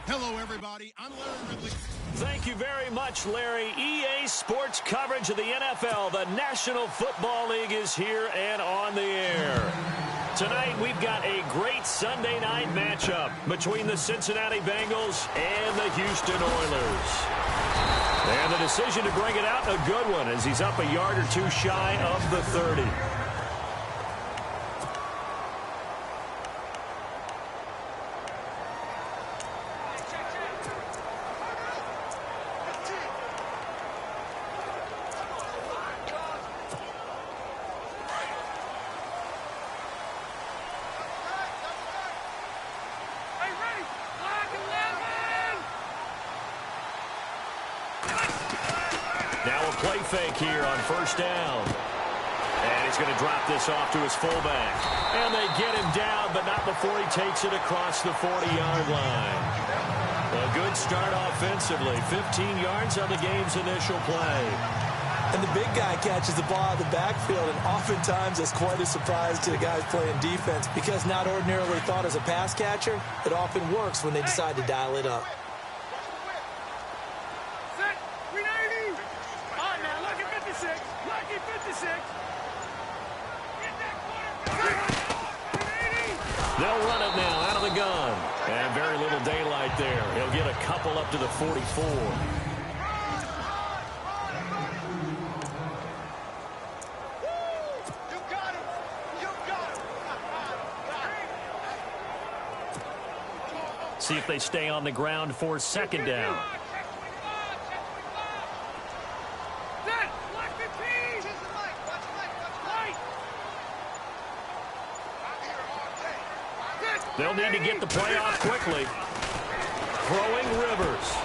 Hello, everybody. I'm Larry Ridley. Thank you very much, Larry. EA Sports coverage of the NFL. The National Football League is here and on the air. Tonight, we've got a great Sunday night matchup between the Cincinnati Bengals and the Houston Oilers. And the decision to bring it out, a good one, as he's up a yard or two shy of the 30. Now a play fake here on first down. And he's going to drop this off to his fullback. And they get him down, but not before he takes it across the 40-yard line. A good start offensively. 15 yards on the game's initial play. And the big guy catches the ball out of the backfield, and oftentimes it's quite a surprise to the guys playing defense because not ordinarily thought as a pass catcher, it often works when they decide to dial it up. They'll run it now out of the gun. And very little daylight there. He'll get a couple up to the 44. See if they stay on the ground for second down. They'll need to get the play off quickly. Throwing Rivers.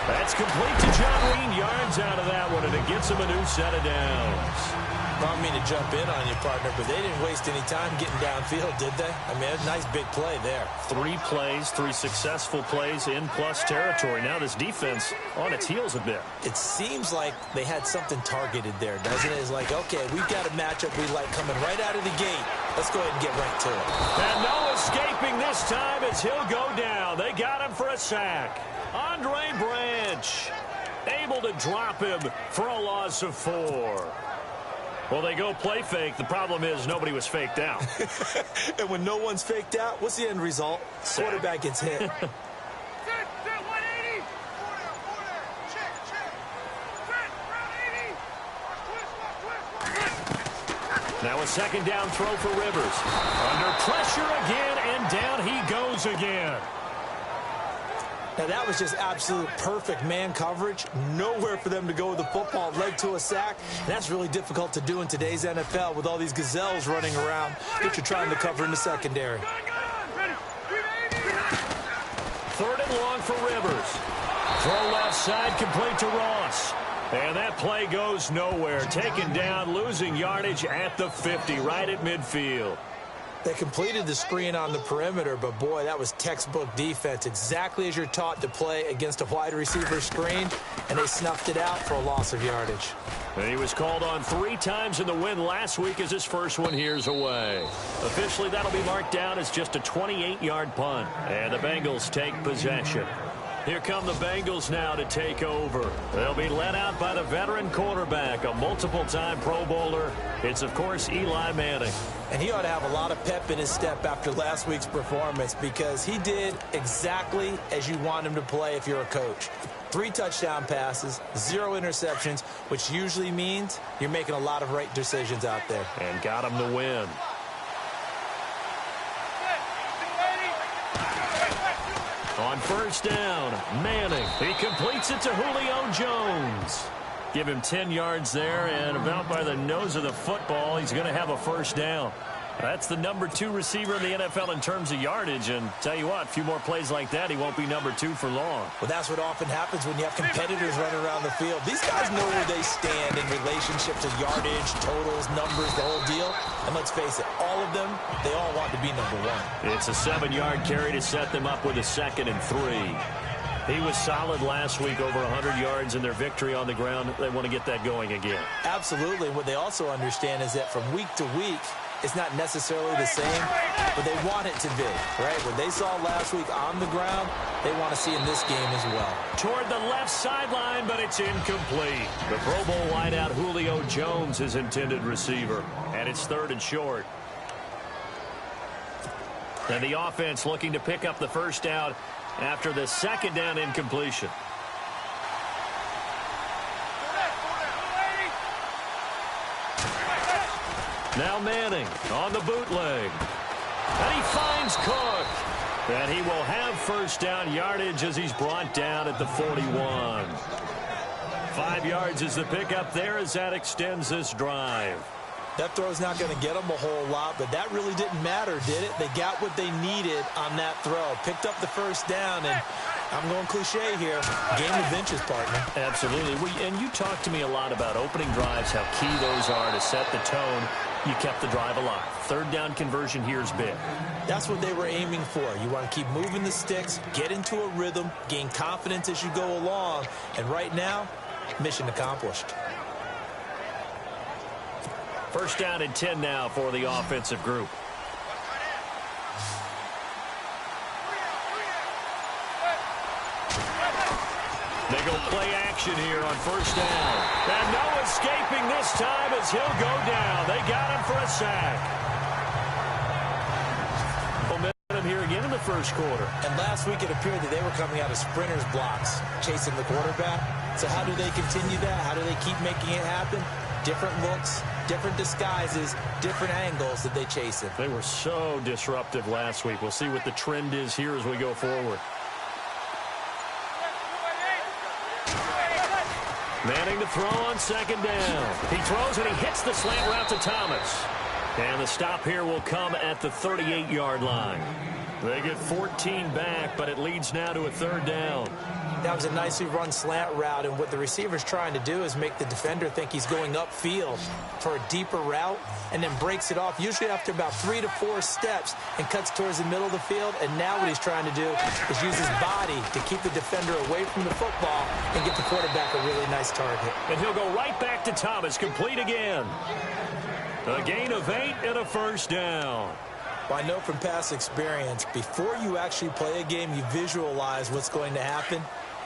That's complete to John Green. Yards out of that one, and it gets him a new set of downs. I don't mean to jump in on you, partner, but they didn't waste any time getting downfield, did they? I mean, a nice big play there. 3 plays, 3 successful plays in plus territory. Now this defense on its heels a bit. It seems like they had something targeted there, doesn't it? It's like, okay, we've got a matchup we like coming right out of the gate. Let's go ahead and get right to it. And no escaping this time as he'll go down. They got him for a sack. Andre Branch able to drop him for a loss of 4. Well, they go play fake. The problem is nobody was faked out. And when no one's faked out, what's the end result? Sack. Quarterback gets hit. Now a second down throw for Rivers. Under pressure again, and down he goes again. Now, that was just absolute perfect man coverage. Nowhere for them to go with the football. Led to a sack. And that's really difficult to do in today's NFL with all these gazelles running around that you're trying to cover in the secondary. 3rd and long for Rivers. Throw left side, complete to Ross. And that play goes nowhere. Taken down, losing yardage at the 50, right at midfield. They completed the screen on the perimeter, but boy, that was textbook defense. Exactly as you're taught to play against a wide receiver screen, and they snuffed it out for a loss of yardage. And he was called on 3 times in the win last week as his first one here's away. Officially, that'll be marked down as just a 28-yard punt. And the Bengals take possession. Here come the Bengals now to take over. They'll be led out by the veteran quarterback, a multiple-time Pro Bowler. It's, of course, Eli Manning. And he ought to have a lot of pep in his step after last week's performance because he did exactly as you want him to play if you're a coach. 3 touchdown passes, 0 interceptions, which usually means you're making a lot of right decisions out there. And got him the win. On first down, Manning. He completes it to Julio Jones. Give him 10 yards there, and about by the nose of the football, he's going to have a first down. That's the number 2 receiver in the NFL in terms of yardage, and tell you what, a few more plays like that, he won't be number 2 for long. Well, that's what often happens when you have competitors running around the field. These guys know where they stand in relationship to yardage, totals, numbers, the whole deal. And let's face it, all of them, they all want to be number 1. It's a 7-yard carry to set them up with a 2nd and 3. He was solid last week, over 100 yards in their victory on the ground. They want to get that going again. Absolutely. What they also understand is that from week to week, it's not necessarily the same, but they want it to be, right? What they saw last week on the ground, they want to see in this game as well. Toward the left sideline, but it's incomplete. The Pro Bowl wideout Julio Jones is intended receiver, and it's 3rd and short. And the offense looking to pick up the first down after the 2nd down incompletion. Now Manning on the bootleg. And he finds Cook. And he will have first down yardage as he's brought down at the 41. 5 yards is the pickup there as that extends this drive. That throw's not going to get them a whole lot, but that really didn't matter, did it? They got what they needed on that throw. Picked up the first down, and I'm going cliche here. Game of inches, partner. Absolutely. And you talked to me a lot about opening drives, how key those are to set the tone. You kept the drive alive. 3rd down conversion here is big. That's what they were aiming for. You want to keep moving the sticks, get into a rhythm, gain confidence as you go along. And right now, mission accomplished. First down and 10 now for the offensive group. They go play action here on first down. And no escaping this time as he'll go down. They got him for a sack. Momentum here again in the first quarter. And last week it appeared that they were coming out of sprinters blocks, chasing the quarterback. So how do they continue that? How do they keep making it happen? Different looks, different disguises, different angles that they chase him. They were so disruptive last week. We'll see what the trend is here as we go forward. Manning to throw on 2nd down. He throws and he hits the slant route to Thomas. And the stop here will come at the 38-yard line. They get 14 back, but it leads now to a 3rd down. That was a nicely run slant route, and what the receiver's trying to do is make the defender think he's going upfield for a deeper route and then breaks it off, usually after about 3 to 4 steps, and cuts towards the middle of the field. And now what he's trying to do is use his body to keep the defender away from the football and get the quarterback a really nice target. And he'll go right back to Thomas, complete again. A gain of 8 and a first down. Well, I know from past experience, before you actually play a game, you visualize what's going to happen.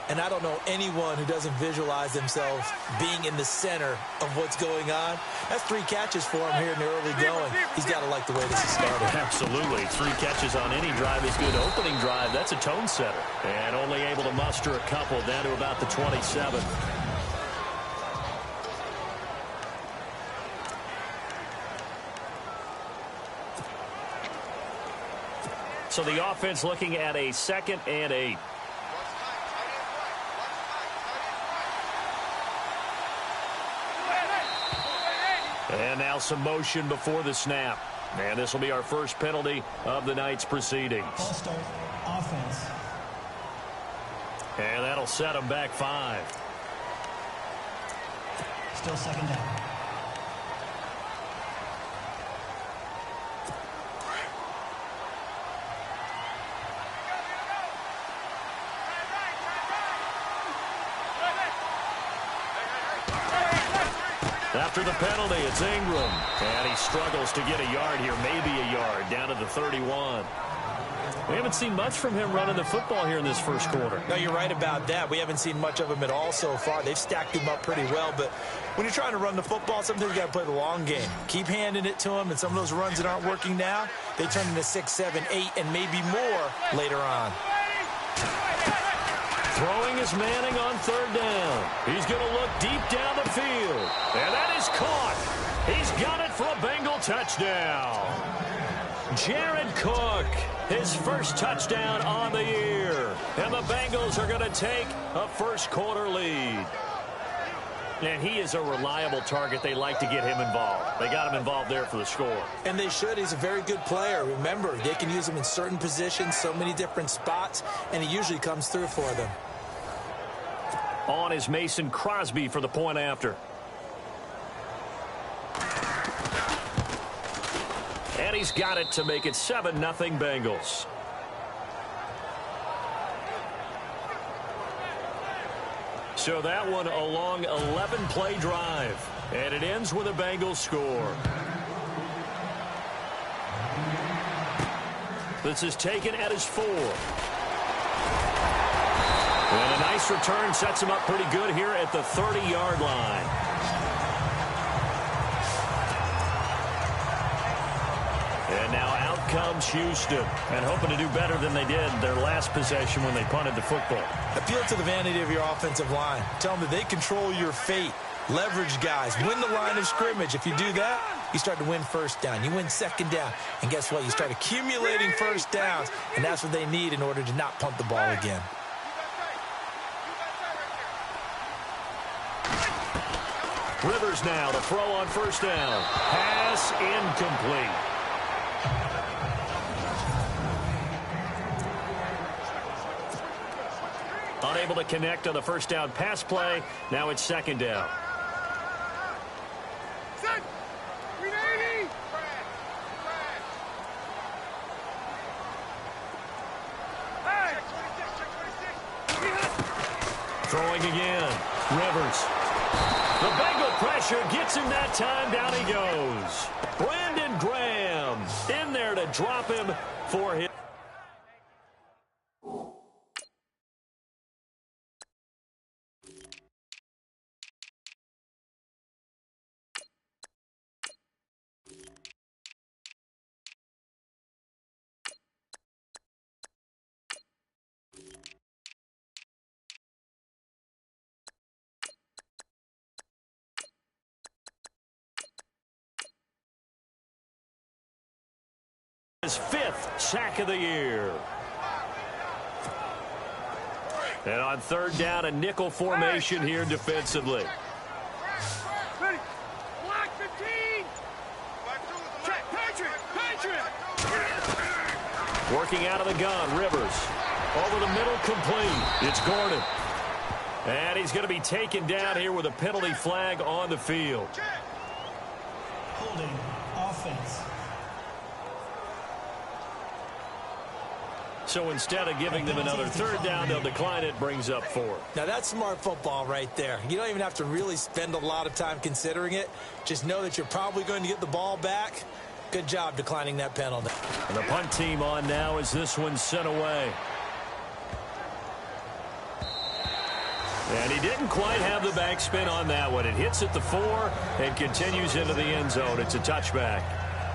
And I don't know anyone who doesn't visualize themselves being in the center of what's going on. That's 3 catches for him here in the early going. He's got to like the way this is started. Absolutely. 3 catches on any drive is good. Opening drive, that's a tone setter. And only able to muster a couple down to about the 27. So the offense looking at a 2nd and 8. And now some motion before the snap. And this will be our first penalty of the night's proceedings. False start, offense. And that'll set them back 5. Still 2nd down. After the penalty, it's Ingram. And he struggles to get a yard here, maybe a yard, down to the 31. We haven't seen much from him running the football here in this first quarter. No, you're right about that. We haven't seen much of him at all so far. They've stacked him up pretty well, but when you're trying to run the football, sometimes you got to play the long game. Keep handing it to him, and some of those runs that aren't working now, they turn into 6, 7, 8, and maybe more later on. Throwing is Manning on 3rd down. He's going to look deep down the field. And that is caught. He's got it for a Bengal touchdown. Jared Cook, his first touchdown on the year. And the Bengals are going to take a first quarter lead. And he is a reliable target. They like to get him involved. They got him involved there for the score. And they should. He's a very good player. Remember, they can use him in certain positions, so many different spots, and he usually comes through for them. On is Mason Crosby for the point after. And he's got it to make it 7-0 Bengals. So that one a long 11-play drive. And it ends with a Bengals score. This is taken at his 4. And a nice return sets him up pretty good here at the 30-yard line. And now out comes Houston, and hoping to do better than they did their last possession when they punted the football. Appeal to the vanity of your offensive line. Tell them that they control your fate. Leverage guys. Win the line of scrimmage. If you do that, you start to win first down. You win second down. And guess what? You start accumulating first downs, and that's what they need in order to not punt the ball again. Rivers now to throw on first down. Pass incomplete. Unable to connect on the first down pass play. Now it's second down. Throwing again. Rivers. The Bengal pressure gets him that time. Down he goes. Brandon Graham in there to drop him for his. His 5th sack of the year. And on third down, a nickel formation here defensively. Working out of the gun, Rivers. Over the middle, complete. It's Gordon. And he's going to be taken down here with a penalty flag on the field. Holding offense. So instead of giving them another third down, they'll decline it, brings up 4. Now, that's smart football right there. You don't even have to really spend a lot of time considering it. Just know that you're probably going to get the ball back. Good job declining that penalty. And the punt team on now as this one's sent away. And he didn't quite have the backspin on that one. It hits at the 4 and continues into the end zone. It's a touchback.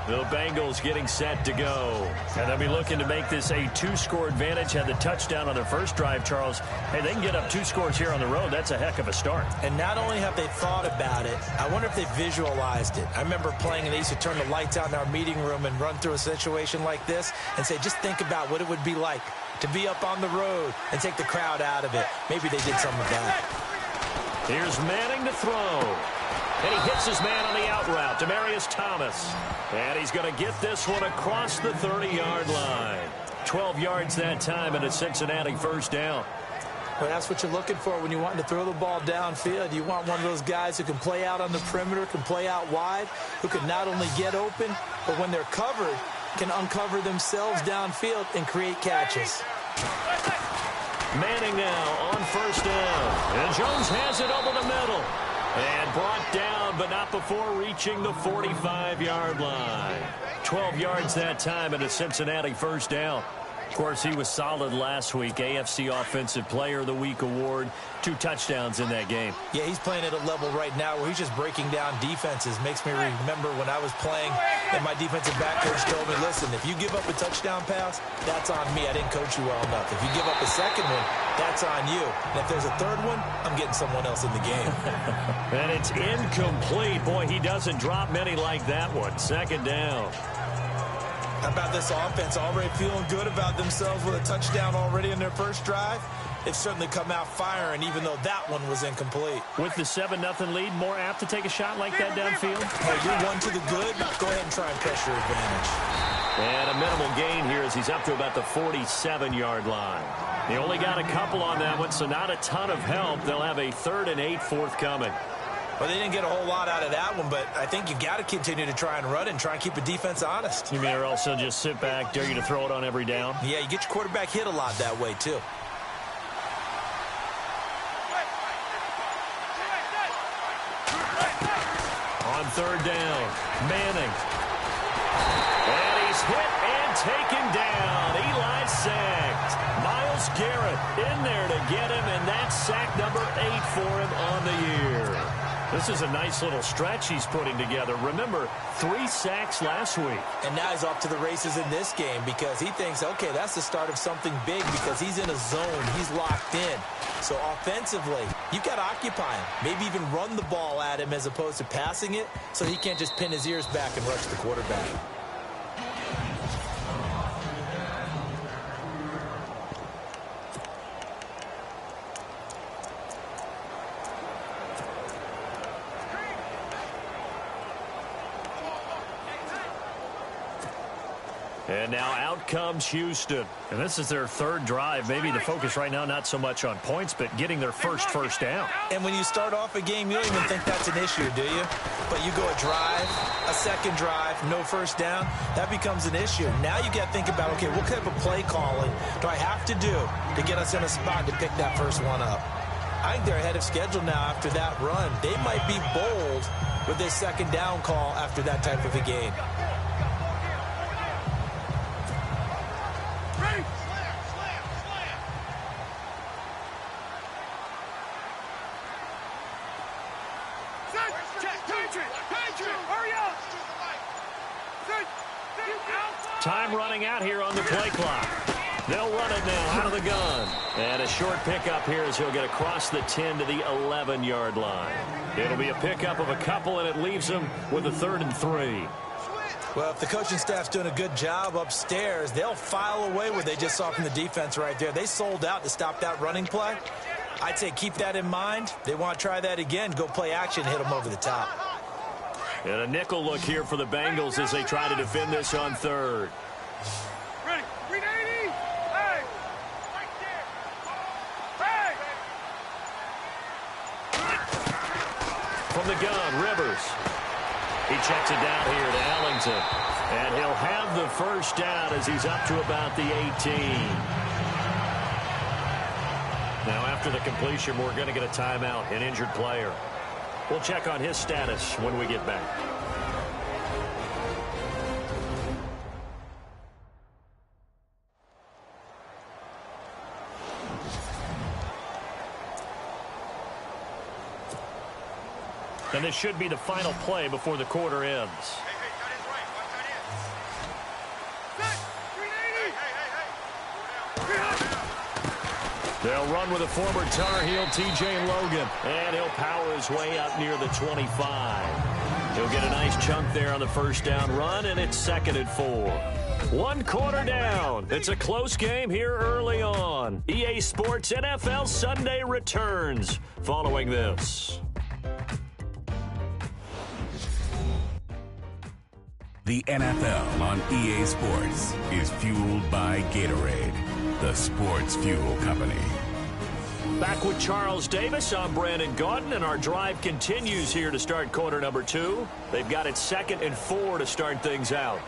The Bengals getting set to go. And they'll be looking to make this a 2-score advantage. Had the touchdown on their first drive, Charles. Hey, they can get up 2 scores here on the road. That's a heck of a start. And not only have they thought about it, I wonder if they visualized it. I remember playing, and they used to turn the lights out in our meeting room and run through a situation like this and say, just think about what it would be like to be up on the road and take the crowd out of it. Maybe they did some of that. Here's Manning to throw. And he hits his man on the out route, Demaryius Thomas. And he's going to get this one across the 30-yard line. 12 yards that time and a Cincinnati first down. Well, that's what you're looking for when you're wanting to throw the ball downfield. You want one of those guys who can play out on the perimeter, can play out wide, who can not only get open, but when they're covered, can uncover themselves downfield and create catches. Manning now on first down. And Jones has it over the middle. And brought down, but not before reaching the 45-yard line. 12 yards that time and a Cincinnati first down. Of course, he was solid last week. AFC Offensive Player of the Week award. 2 touchdowns in that game. Yeah, he's playing at a level right now where he's just breaking down defenses. Makes me remember when I was playing and my defensive back coach told me, listen, if you give up a touchdown pass, that's on me. I didn't coach you well enough. If you give up a second one, that's on you. And if there's a third one, I'm getting someone else in the game. And it's incomplete. Boy, he doesn't drop many like that one. Second down. How about this offense already feeling good about themselves with a touchdown already in their first drive? They've certainly come out firing, even though that one was incomplete. With the 7-0 lead, more apt to take a shot like that downfield? Hey, you're one to the good. Go ahead and try and press your advantage. And a minimal gain here as he's up to about the 47-yard line. They only got a couple on that one, so not a ton of help. They'll have a 3rd and 8 forthcoming. Well, they didn't get a whole lot out of that one, but I think you've got to continue to try and run and try and keep the defense honest. You mean or else they'll just sit back, dare you to throw it on every down? Yeah, you get your quarterback hit a lot that way, too. On 3rd down, Manning. And he's hit and taken down. Eli sacked. Myles Garrett in there to get him, and that's sack number 8 for him on the year. This is a nice little stretch he's putting together. Remember, 3 sacks last week. And now he's off to the races in this game because he thinks, okay, that's the start of something big because he's in a zone. He's locked in. So offensively, you've got to occupy him. Maybe even run the ball at him as opposed to passing it so he can't just pin his ears back and rush the quarterback. And now out comes Houston. And this is their 3rd drive. Maybe the focus right now not so much on points, but getting their first down. And when you start off a game, you don't even think that's an issue, do you? But you go a drive, a second drive, no first down, that becomes an issue. Now you got to think about, okay, what type of play calling do I have to do to get us in a spot to pick that first one up? I think they're ahead of schedule now after that run. They might be bold with this second down call after that type of a game. Time running out here on the play clock. They'll run it now out of the gun. And a short pickup here as he'll get across the 10 to the 11-yard line. It'll be a pickup of a couple, and it leaves him with a 3rd and 3. Well, if the coaching staff's doing a good job upstairs, they'll file away what they just saw from the defense right there. They sold out to stop that running play. I'd say keep that in mind. They want to try that again, go play action, hit them over the top. And a nickel look here for the Bengals as they try to defend this on 3rd. Ready. 380. Hey. Right there. Hey. From the gun, Rivers. He checks it down here to Ellington. And he'll have the first down as he's up to about the 18. Now, after the completion, we're going to get a timeout, an injured player. We'll check on his status when we get back. And this should be the final play before the quarter ends. They'll run with a former Tar Heel, T.J. Logan. And he'll power his way up near the 25. He'll get a nice chunk there on the first down run, and it's 2nd and 4. 1 quarter down. It's a close game here early on. EA Sports NFL Sunday returns following this. The NFL on EA Sports is fueled by Gatorade, the sports fuel company. Back with Charles Davis, I'm Brandon Gaudin, and our drive continues here to start quarter number 2. They've got it 2nd and 4 to start things out.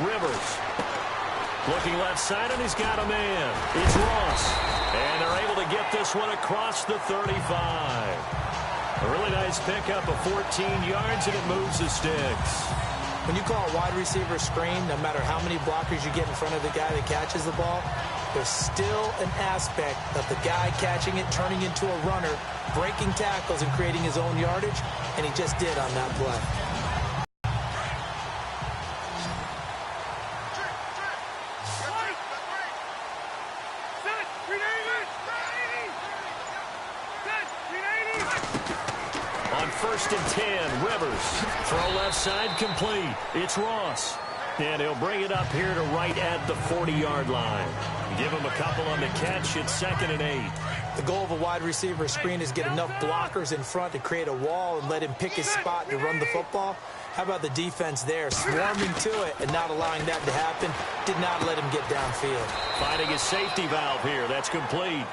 Rivers looking left side, and he's got a man. It's Ross. And they're able to get this one across the 35. A really nice pickup of 14 yards, and it moves the sticks. When you call a wide receiver screen, no matter how many blockers you get in front of the guy that catches the ball, there's still an aspect of the guy catching it, turning into a runner, breaking tackles, and creating his own yardage, and he just did on that play. On 1st and 10, Rivers. Throw left side complete. It's Ross. And he'll bring it up here to right at the 40-yard line. Give him a couple on the catch. It's 2nd and 8. The goal of a wide receiver screen is get enough blockers in front to create a wall and let him pick his spot to run the football. How about the defense there, swarming to it and not allowing that to happen? Did not let him get downfield. Finding his safety valve here. That's complete.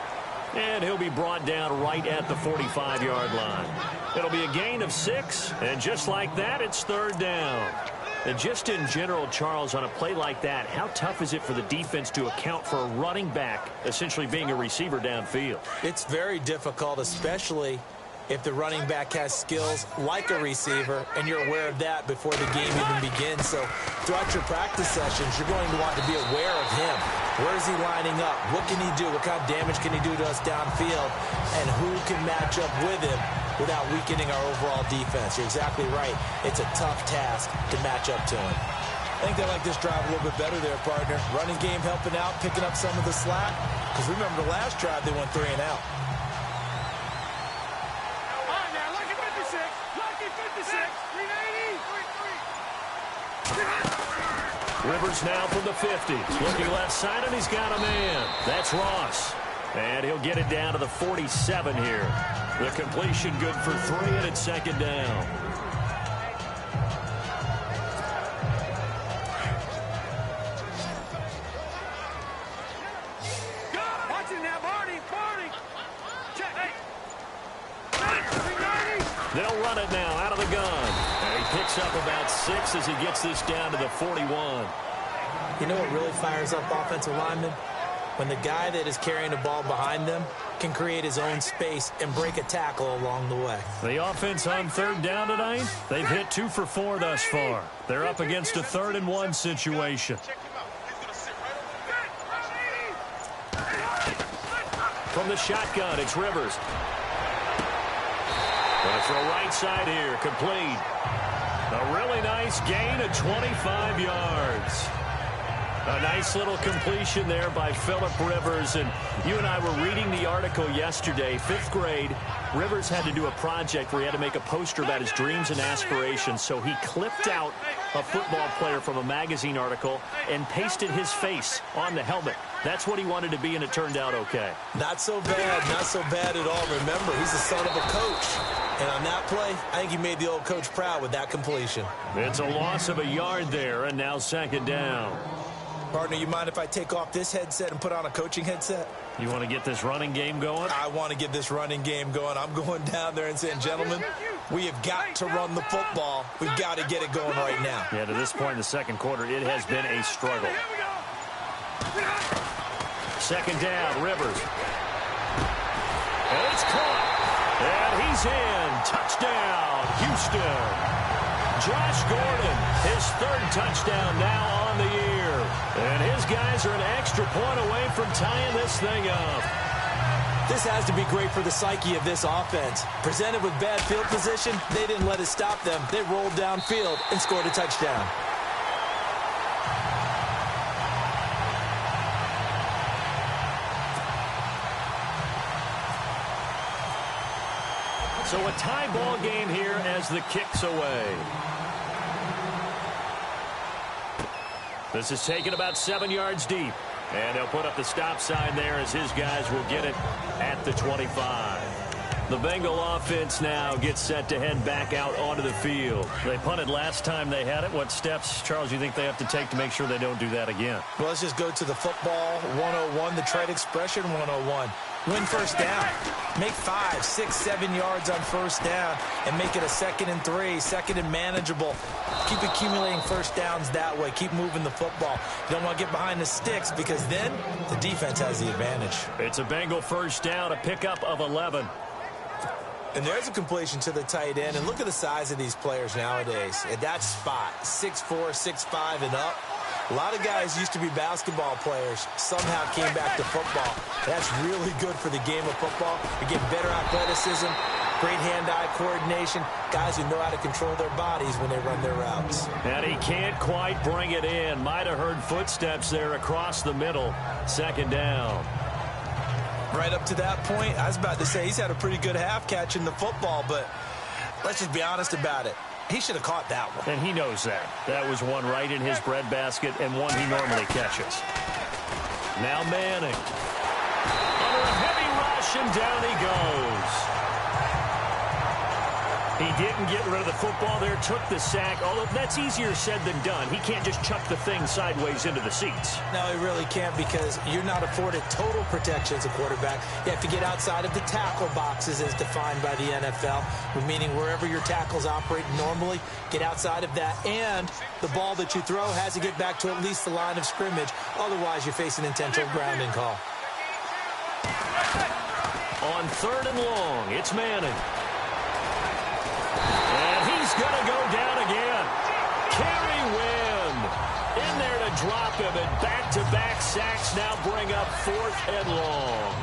And he'll be brought down right at the 45-yard line. It'll be a gain of 6, and just like that, it's 3rd down. And just in general, Charles, on a play like that, how tough is it for the defense to account for a running back essentially being a receiver downfield? It's very difficult, especially if the running back has skills like a receiver, and you're aware of that before the game even begins. So throughout your practice sessions, you're going to want to be aware of him. Where is he lining up? What can he do? What kind of damage can he do to us downfield? And who can match up with him without weakening our overall defense? You're exactly right. It's a tough task to match up to him. I think they like this drive a little bit better there, partner. Running game helping out, picking up some of the slack. Because remember, the last drive, they went 3 and out. Rivers now from the 50. Looking left side, and he's got a man. That's Ross. And he'll get it down to the 47 here. The completion good for 3, and it's 2nd down. Watch it now, Barney. Check. Hey. They'll run it now out of the gun. And he picks up about 6 as he gets this down to the 41. You know what really fires up offensive linemen? When the guy that is carrying the ball behind them can create his own space and break a tackle along the way. The offense on 3rd down tonight, they've hit 2 for 4 thus far. They're up against a 3rd and 1 situation. From the shotgun, it's Rivers. Going to throw right side here, complete. A really nice gain of 25 yards. A nice little completion there by Phillip Rivers. And you and I were reading the article yesterday, 5th grade. Rivers had to do a project where he had to make a poster about his dreams and aspirations. So he clipped out a football player from a magazine article and pasted his face on the helmet. That's what he wanted to be, and it turned out okay. Not so bad at all. Remember, he's the son of a coach. And on that play, I think he made the old coach proud with that completion. It's a loss of a yard there, and now 2nd down. Partner, you mind if I take off this headset and put on a coaching headset? You want to get this running game going? I want to get this running game going. I'm going down there and saying, gentlemen, we have got to run the football. We've got to get it going right now. Yeah, to this point in the 2nd quarter, it has been a struggle. 2nd down, Rivers. And it's caught. And he's in. Touchdown, Houston. Josh Gordon, his 3rd touchdown now on the year. And his guys are an extra point away from tying this thing up. This has to be great for the psyche of this offense. Presented with bad field position, they didn't let it stop them. They rolled downfield and scored a touchdown. So a tie ball game here as the kick's away. This is taken about 7 yards deep. And they'll put up the stop sign there as his guys will get it at the 25. The Bengal offense now gets set to head back out onto the field. They punted last time they had it. What steps, Charles, you think they have to take to make sure they don't do that again? Well, let's just go to the football 101, the trade expression 101. Win 1st down. Make 5, 6, 7 yards on 1st down and make it a 2nd and 3, 2nd and manageable. Keep accumulating 1st downs that way. Keep moving the football. You don't want to get behind the sticks because then the defense has the advantage. It's a Bengal 1st down, a pickup of 11. And there's a completion to the tight end. And look at the size of these players nowadays. At that spot, 6'4", 6'5", and up. A lot of guys used to be basketball players, somehow came back to football. That's really good for the game of football. You get better athleticism, great hand-eye coordination, guys who know how to control their bodies when they run their routes. And he can't quite bring it in. Might have heard footsteps there across the middle. 2nd down. Right up to that point, I was about to say he's had a pretty good half catching the football, but let's just be honest about it. He should have caught that one. And he knows that. That was one right in his breadbasket and one he normally catches. Now Manning. Under a heavy rush, and down he goes. He didn't get rid of the football there, took the sack, although that's easier said than done. He can't just chuck the thing sideways into the seats. No, he really can't, because you're not afforded total protection as a quarterback. You have to get outside of the tackle boxes as defined by the NFL, meaning wherever your tackles operate normally, get outside of that, and the ball that you throw has to get back to at least the line of scrimmage. Otherwise, you're facing an intentional grounding call. On 3rd and long, it's Manning. And he's going to go down again. Kerry Wynn in there to drop him, and back-to-back sacks now bring up 4th and long.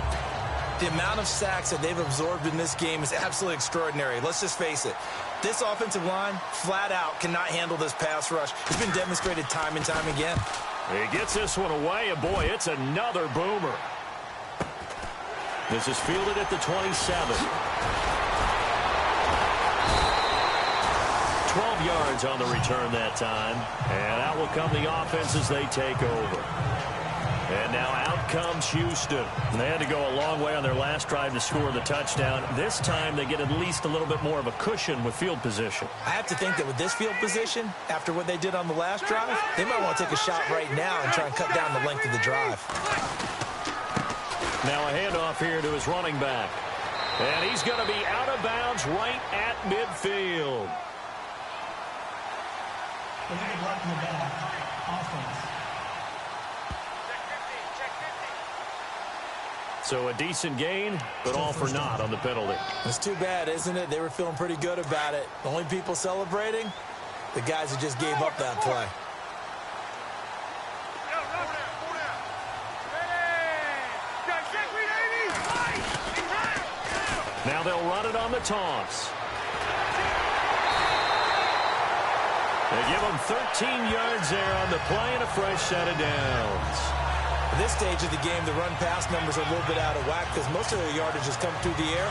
The amount of sacks that they've absorbed in this game is absolutely extraordinary. Let's just face it. This offensive line, flat out, cannot handle this pass rush. It's been demonstrated time and time again. He gets this one away, and boy, it's another boomer. This is fielded at the 27. 12 yards on the return that time. And out will come the offense as they take over. And now out comes Houston. And they had to go a long way on their last drive to score the touchdown. This time they get at least a little bit more of a cushion with field position. I have to think that with this field position, after what they did on the last drive, they might want to take a shot right now and try and cut down the length of the drive. Now a handoff here to his running back. And he's going to be out of bounds right at midfield. Look at the block in the back. Offense. So a decent gain, but all for naught on the penalty. It's too bad, isn't it? They were feeling pretty good about it. The only people celebrating, the guys who just gave up that play. Now they'll run it on the toss. They give them 13 yards there on the play and a fresh set of downs. At this stage of the game, the run-pass numbers are a little bit out of whack because most of their yardage has come through the air.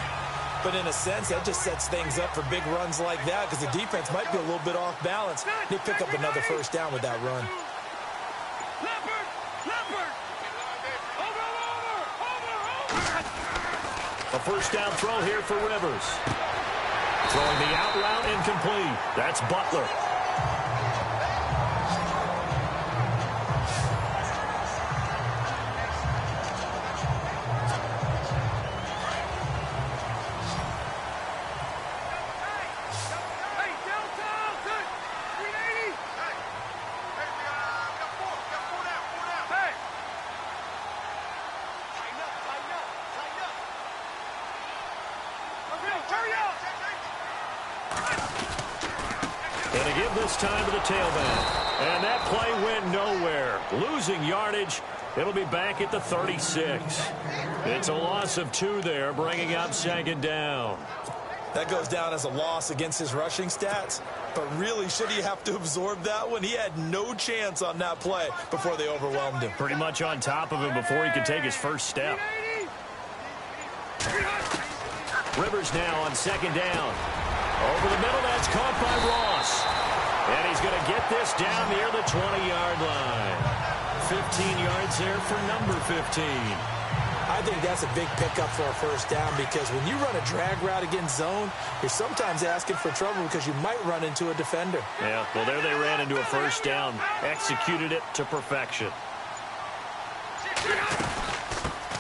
But in a sense, that just sets things up for big runs like that because the defense might be a little bit off balance. They pick up another first down with that run. A first down throw here for Rivers. Throwing the out route incomplete. That's Butler. And to give this time to the tailback. And that play went nowhere. Losing yardage. It'll be back at the 36. It's a loss of 2 there, bringing up 2nd down. That goes down as a loss against his rushing stats. But really, should he have to absorb that one? He had no chance on that play before they overwhelmed him. Pretty much on top of him before he could take his first step. Rivers now on 2nd down. Over the middle, that's caught by Ross. And he's going to get this down near the 20-yard line. 15 yards there for number 15. I think that's a big pickup for a first down because when you run a drag route against zone, you're sometimes asking for trouble because you might run into a defender. Yeah, well, there they ran into a first down. Executed it to perfection.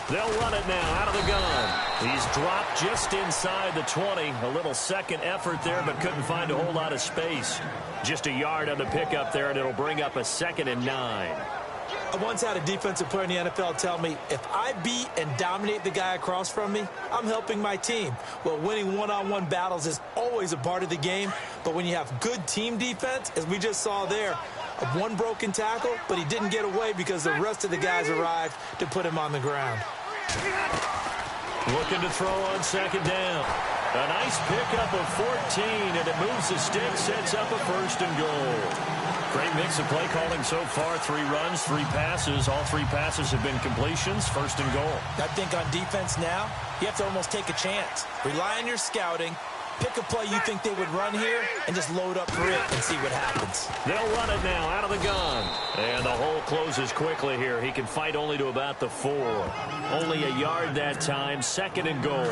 They'll run it now out of the gun. He's dropped just inside the 20. A little second effort there, but couldn't find a whole lot of space. Just a yard on the pickup there, and it'll bring up a 2nd and 9. I once had a defensive player in the NFL tell me, if I beat and dominate the guy across from me, I'm helping my team. Well, winning one-on-one battles is always a part of the game, but when you have good team defense, as we just saw there, one broken tackle, but he didn't get away because the rest of the guys arrived to put him on the ground. Looking to throw on 2nd down. A nice pickup of 14, and it moves the stick, sets up a 1st and goal. Great mix of play calling so far. 3 runs, 3 passes. All 3 passes have been completions. 1st and goal. I think on defense now, you have to almost take a chance. Rely on your scouting. Pick a play you think they would run here and just load up for it and see what happens. They'll run it now out of the gun. And the hole closes quickly here. He can fight only to about the 4. Only a yard that time. 2nd and goal.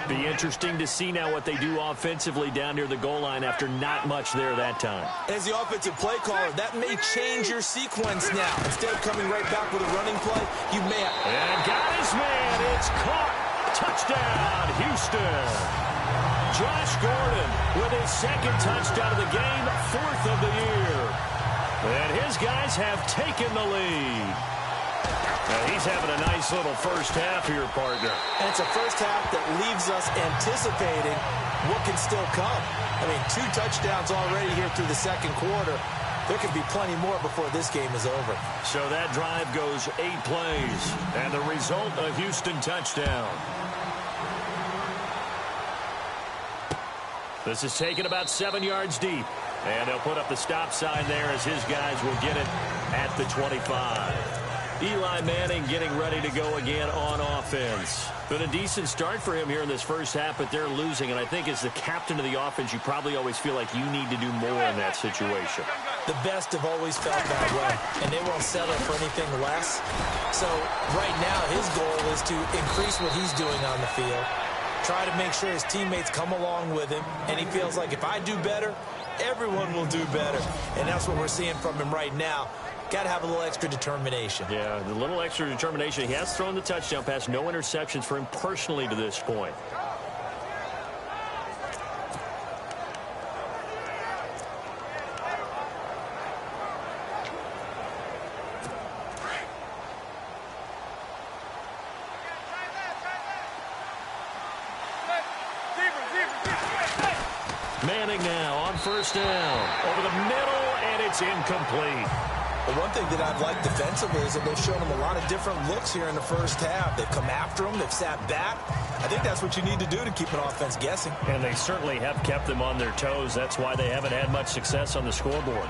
Be interesting to see now what they do offensively down near the goal line after not much there that time. As the offensive play caller, that may change your sequence now. Instead of coming right back with a running play, you may have... And got his man. It's caught. Touchdown, Houston. Josh Gordon with his second touchdown of the game, 4th of the year. And his guys have taken the lead. Now he's having a nice little first half here, partner. And it's a first half that leaves us anticipating what can still come. I mean, 2 touchdowns already here through the second quarter. There could be plenty more before this game is over. So that drive goes 8 plays. And the result, a Houston touchdown. This is taken about 7 yards deep. And they'll put up the stop sign there as his guys will get it at the 25. Eli Manning getting ready to go again on offense. Been a decent start for him here in this first half, but they're losing. And I think as the captain of the offense, you probably always feel like you need to do more in that situation. The best have always felt that way, and they won't settle for anything less. So right now, his goal is to increase what he's doing on the field, try to make sure his teammates come along with him, and he feels like if I do better, everyone will do better. And that's what we're seeing from him right now. Got to have a little extra determination. Yeah, the little extra determination. He has thrown the touchdown pass. No interceptions for him personally to this point. Manning now on first down. Over the middle, and it's incomplete. The one thing that I've liked defensively is that they've shown him a lot of different looks here in the first half. They've come after him. They've sat back. I think that's what you need to do to keep an offense guessing. And they certainly have kept them on their toes. That's why they haven't had much success on the scoreboard.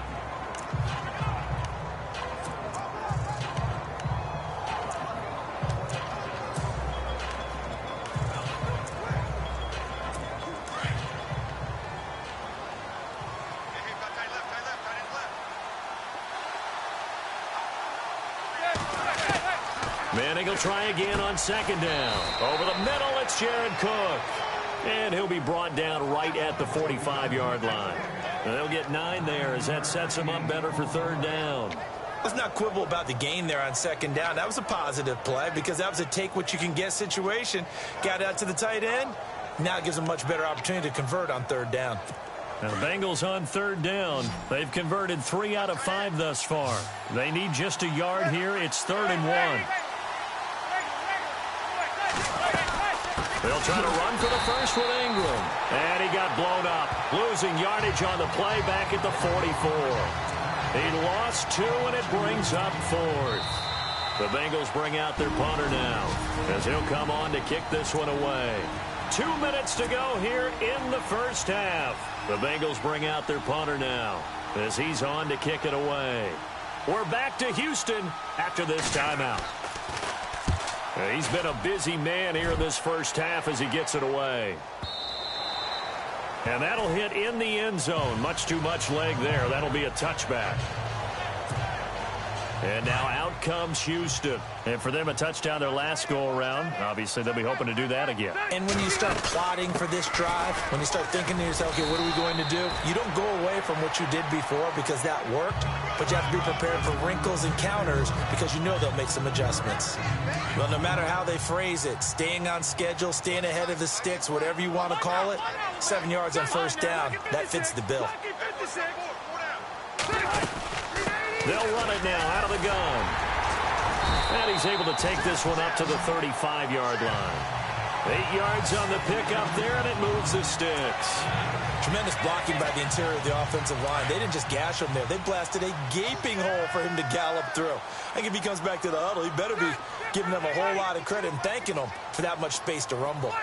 Manning will try again on second down. Over the middle, it's Jared Cook. And he'll be brought down right at the 45-yard line. And they'll get 9 there as that sets him up better for third down. Let's not quibble about the gain there on second down. That was a positive play because that was a take-what-you-can-get situation. Got out to the tight end. Now it gives them a much better opportunity to convert on third down. Now the Bengals on third down. They've converted 3 out of 5 thus far. They need just a yard here. It's 3rd and 1. They'll try to run for the first with Ingram. And he got blown up. Losing yardage on the play back at the 44. He lost 2, and it brings up 4th. The Bengals bring out their punter now as he'll come on to kick this one away. 2 minutes to go here in the first half. The Bengals bring out their punter now as he's on to kick it away. We're back to Houston after this timeout. He's been a busy man here in this first half as he gets it away. And that'll hit in the end zone. Much too much leg there. That'll be a touchback. And now out comes Houston. And for them, a touchdown their last go-around. Obviously, they'll be hoping to do that again. And when you start plotting for this drive, when you start thinking to yourself, okay, what are we going to do? You don't go away from what you did before because that worked, but you have to be prepared for wrinkles and counters because you know they'll make some adjustments. Well, no matter how they phrase it, staying on schedule, staying ahead of the sticks, whatever you want to call it, 7 yards on first down, that fits the bill. They'll run it now out of the gun. And he's able to take this one up to the 35-yard line. 8 yards on the pickup there, and it moves the sticks. Tremendous blocking by the interior of the offensive line. They didn't just gash him there. They blasted a gaping hole for him to gallop through. I think if he comes back to the huddle, he better be giving them a whole lot of credit and thanking them for that much space to rumble.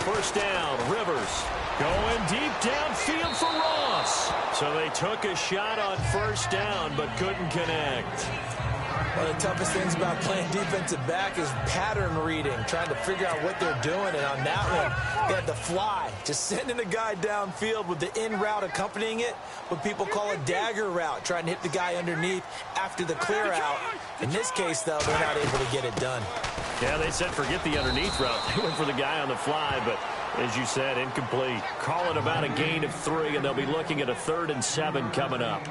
First down, Rivers. Going deep downfield for Ross. So they took a shot on first down, but couldn't connect. One of the toughest things about playing defensive back is pattern reading, trying to figure out what they're doing. And on that one, they had the fly, just sending a guy downfield with the in route accompanying it, what people call a dagger route, trying to hit the guy underneath after the clear out. In this case, though, they're not able to get it done. Yeah, they said forget the underneath route. They went for the guy on the fly, but as you said, incomplete. Call it about a gain of 3, and they'll be looking at a 3rd and 7 coming up.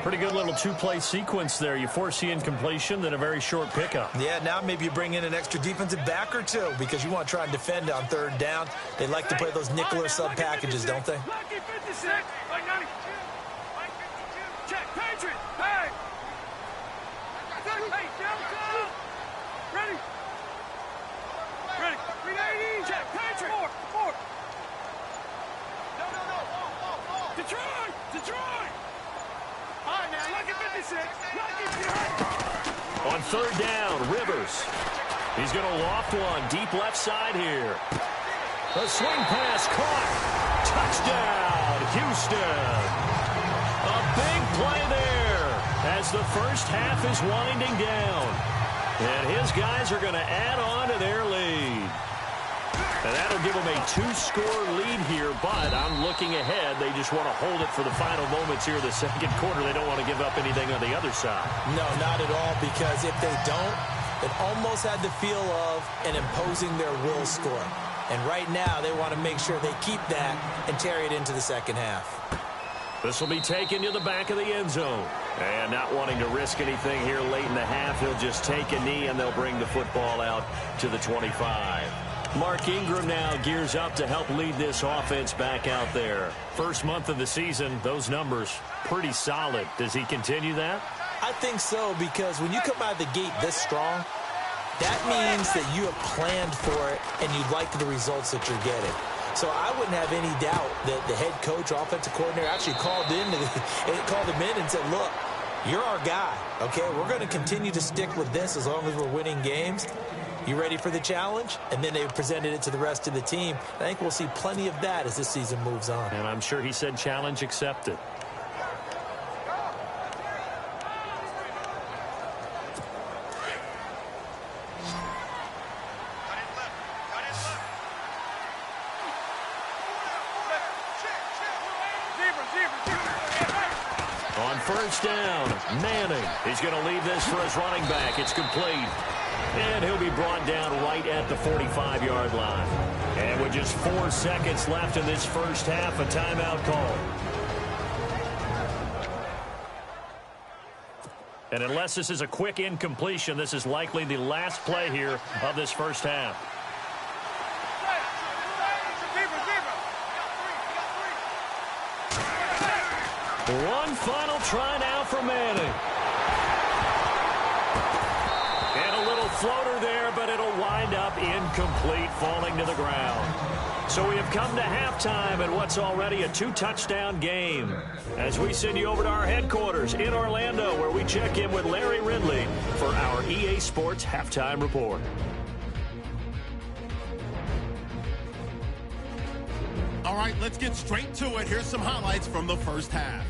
Pretty good little 2-play sequence there. You force the incompletion, then a very short pickup. Yeah, now maybe you bring in an extra defensive back or 2 because you want to try and defend on 3rd down. They like to play those nickel or sub packages, don't they? Lucky 56. Like 92. Like 52. Check. Patriot. Hey. Hey, down, go. Ready. Ready. 380. Check. Patriot. 4. No. Detroit. Detroit. All right, now. Lucky 56. Lucky 56. On 3rd down, Rivers. He's going to loft one deep left side here. The swing pass caught. Touchdown, Houston. A big play there as the first half is winding down. And his guys are going to add on to their lead. And that'll give them a 2-score lead here, but I'm looking ahead. They just want to hold it for the final moments here in the second quarter. They don't want to give up anything on the other side. No, not at all, because if they don't, it almost had the feel of an imposing their will score. And right now, they want to make sure they keep that and carry it into the second half. This will be taken to the back of the end zone. And not wanting to risk anything here late in the half, he'll just take a knee, and they'll bring the football out to the 25. Mark Ingram now gears up to help lead this offense back out there. First month of the season, those numbers pretty solid. Does he continue that? I think so, because when you come out of the gate this strong, that means that you have planned for it and you like the results that you're getting. So I wouldn't have any doubt that the head coach or offensive coordinator actually called him in and said, look, you're our guy, okay? We're going to continue to stick with this as long as we're winning games. You ready for the challenge? And then they presented it to the rest of the team. I think we'll see plenty of that as this season moves on. And I'm sure he said challenge accepted. On 1st down, Manning. He's going to leave this for his running back. It's complete. And he'll be brought down right at the 45-yard line. And with just 4 seconds left in this first half, a timeout call. And unless this is a quick incompletion, this is likely the last play here of this first half. One final try now for Manning. And a little floater there, but it'll wind up incomplete, falling to the ground. So we have come to halftime in what's already a 2-touchdown game. As we send you over to our headquarters in Orlando, where we check in with Larry Ridley for our EA Sports Halftime Report. All right, let's get straight to it. Here's some highlights from the first half.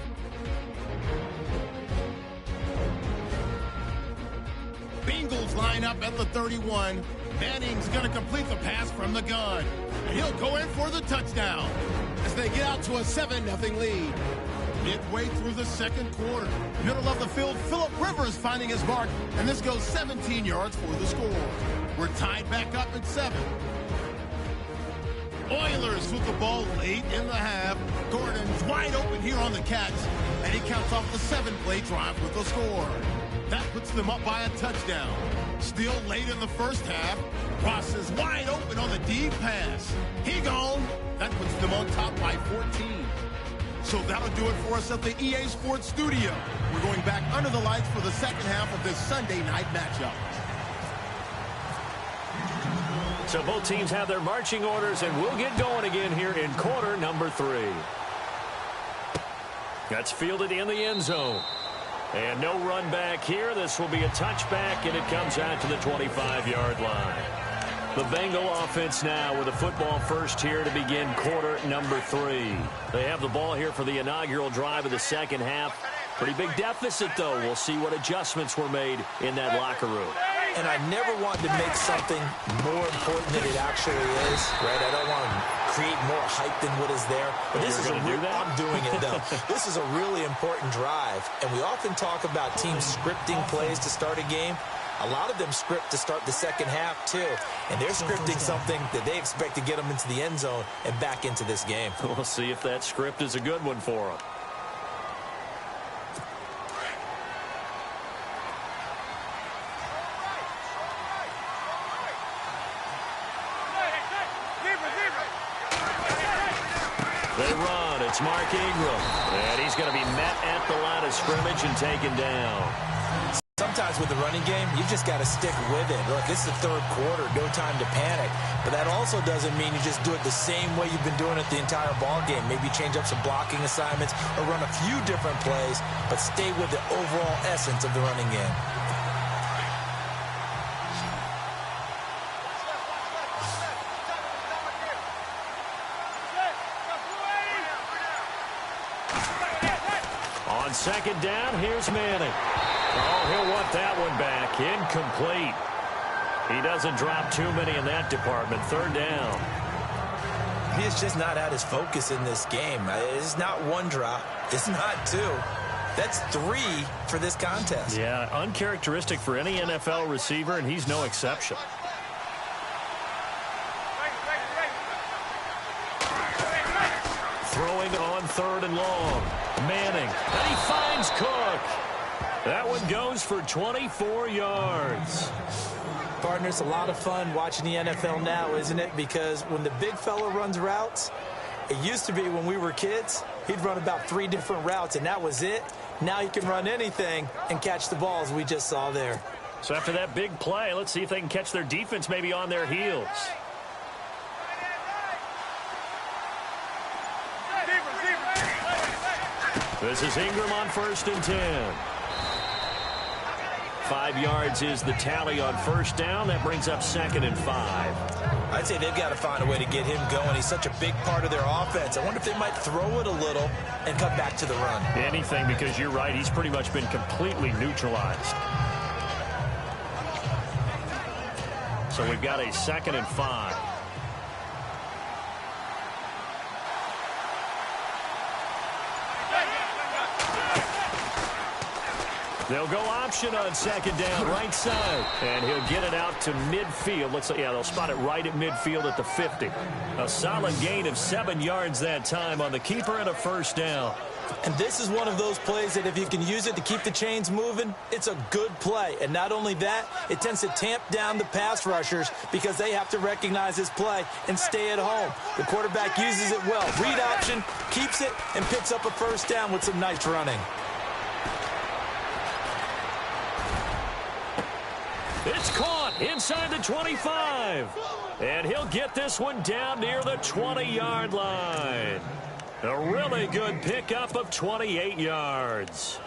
Bengals line up at the 31. Manning's going to complete the pass from the gun. And he'll go in for the touchdown as they get out to a 7-0 lead. Midway through the second quarter, middle of the field, Phillip Rivers finding his mark, and this goes 17 yards for the score. We're tied back up at 7. Oilers with the ball late in the half. Gordon's wide open here on the catch, and he counts off the 7-play drive with the score. That puts them up by a touchdown. Still late in the first half, Ross is wide open on the deep pass. He gone. That puts them on top by 14. So that'll do it for us at the EA Sports Studio. We're going back under the lights for the second half of this Sunday night matchup. So both teams have their marching orders, and we'll get going again here in quarter number 3. That's fielded in the end zone. And no run back here. This will be a touchback, and it comes out to the 25-yard line. The Bengal offense now with a football first here to begin quarter number 3. They have the ball here for the inaugural drive of the second half. Pretty big deficit, though. We'll see what adjustments were made in that locker room. And I never want to make something more important than it actually is, right? I don't want to create more hype than what is there. But this is I'm doing it, though. This is a really important drive. And we often talk about teams scripting plays to start a game. A lot of them script to start the second half, too. And they're scripting something that they expect to get them into the end zone and back into this game. We'll see if that script is a good one for them. They run. It's Mark Ingram. And he's going to be met at the line of scrimmage and taken down. Sometimes with the running game, you just got to stick with it. Look, it's the third quarter, no time to panic. But that also doesn't mean you just do it the same way you've been doing it the entire ball game. Maybe change up some blocking assignments or run a few different plays, but stay with the overall essence of the running game. On second down, here's Manning. Oh, he'll want that one back. Incomplete. He doesn't drop too many in that department. Third down. He's just not at his focus in this game. It's not one drop. It's not two. That's three for this contest. Yeah, uncharacteristic for any NFL receiver, and he's no exception. Throwing on third and long. Manning. And he finds Cook. That one goes for 24 yards. Partner, it's a lot of fun watching the NFL now, isn't it? Because when the big fella runs routes, it used to be when we were kids, he'd run about 3 different routes, and that was it. Now he can run anything and catch the balls we just saw there. So after that big play, let's see if they can catch their defense maybe on their heels. This is Ingram on 1st and 10. 5 yards is the tally on first down. That brings up 2nd and 5. I'd say they've got to find a way to get him going. He's such a big part of their offense. I wonder if they might throw it a little and come back to the run. Anything, because you're right. He's pretty much been completely neutralized. So we've got a 2nd and 5. They'll go option on 2nd down, right side. And he'll get it out to midfield. Looks like, yeah, they'll spot it right at midfield at the 50. A solid gain of 7 yards that time on the keeper and a 1st down. And this is one of those plays that if you can use it to keep the chains moving, it's a good play. And not only that, it tends to tamp down the pass rushers because they have to recognize this play and stay at home. The quarterback uses it well. Read option, keeps it, and picks up a 1st down with some nice running. It's caught inside the 25. And he'll get this one down near the 20-yard line. A really good pickup of 28 yards.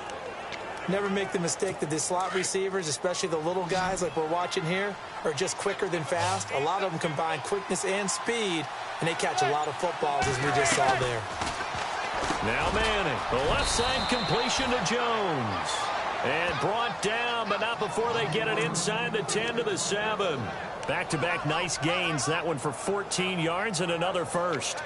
Never make the mistake that the slot receivers, especially the little guys like we're watching here, are just quicker than fast. A lot of them combine quickness and speed, and they catch a lot of footballs, as we just saw there. Now Manning, the left side completion to Jones. And brought down, but not before they get it inside the 10 to the 7. Back-to-back nice gains. That one for 14 yards and another 1st.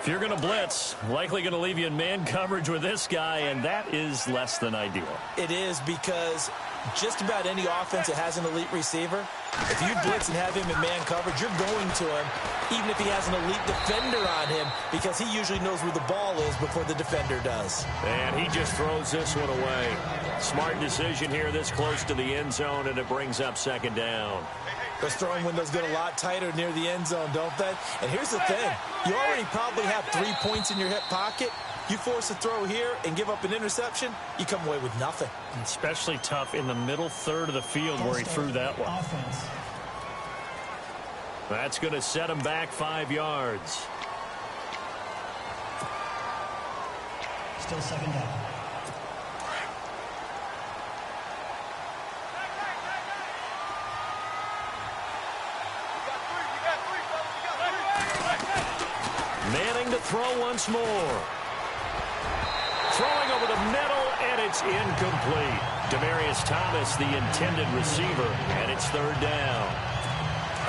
If you're going to blitz, likely going to leave you in man coverage with this guy, and that is less than ideal. It is, because just about any offense that has an elite receiver, if you blitz and have him in man coverage, you're going to him, even if he has an elite defender on him, because he usually knows where the ball is before the defender does. And he just throws this one away. Smart decision here this close to the end zone, and it brings up 2nd down. Those throwing windows get a lot tighter near the end zone, don't they? And here's the thing. You already probably have 3 points in your hip pocket. You force a throw here and give up an interception, you come away with nothing. Especially tough in the middle third of the field where he threw that one. Offense. That's going to set him back 5 yards. Still 2nd down. Manning to throw once more. Throwing over the middle, and it's incomplete. Demaryius Thomas, the intended receiver, and it's 3rd down.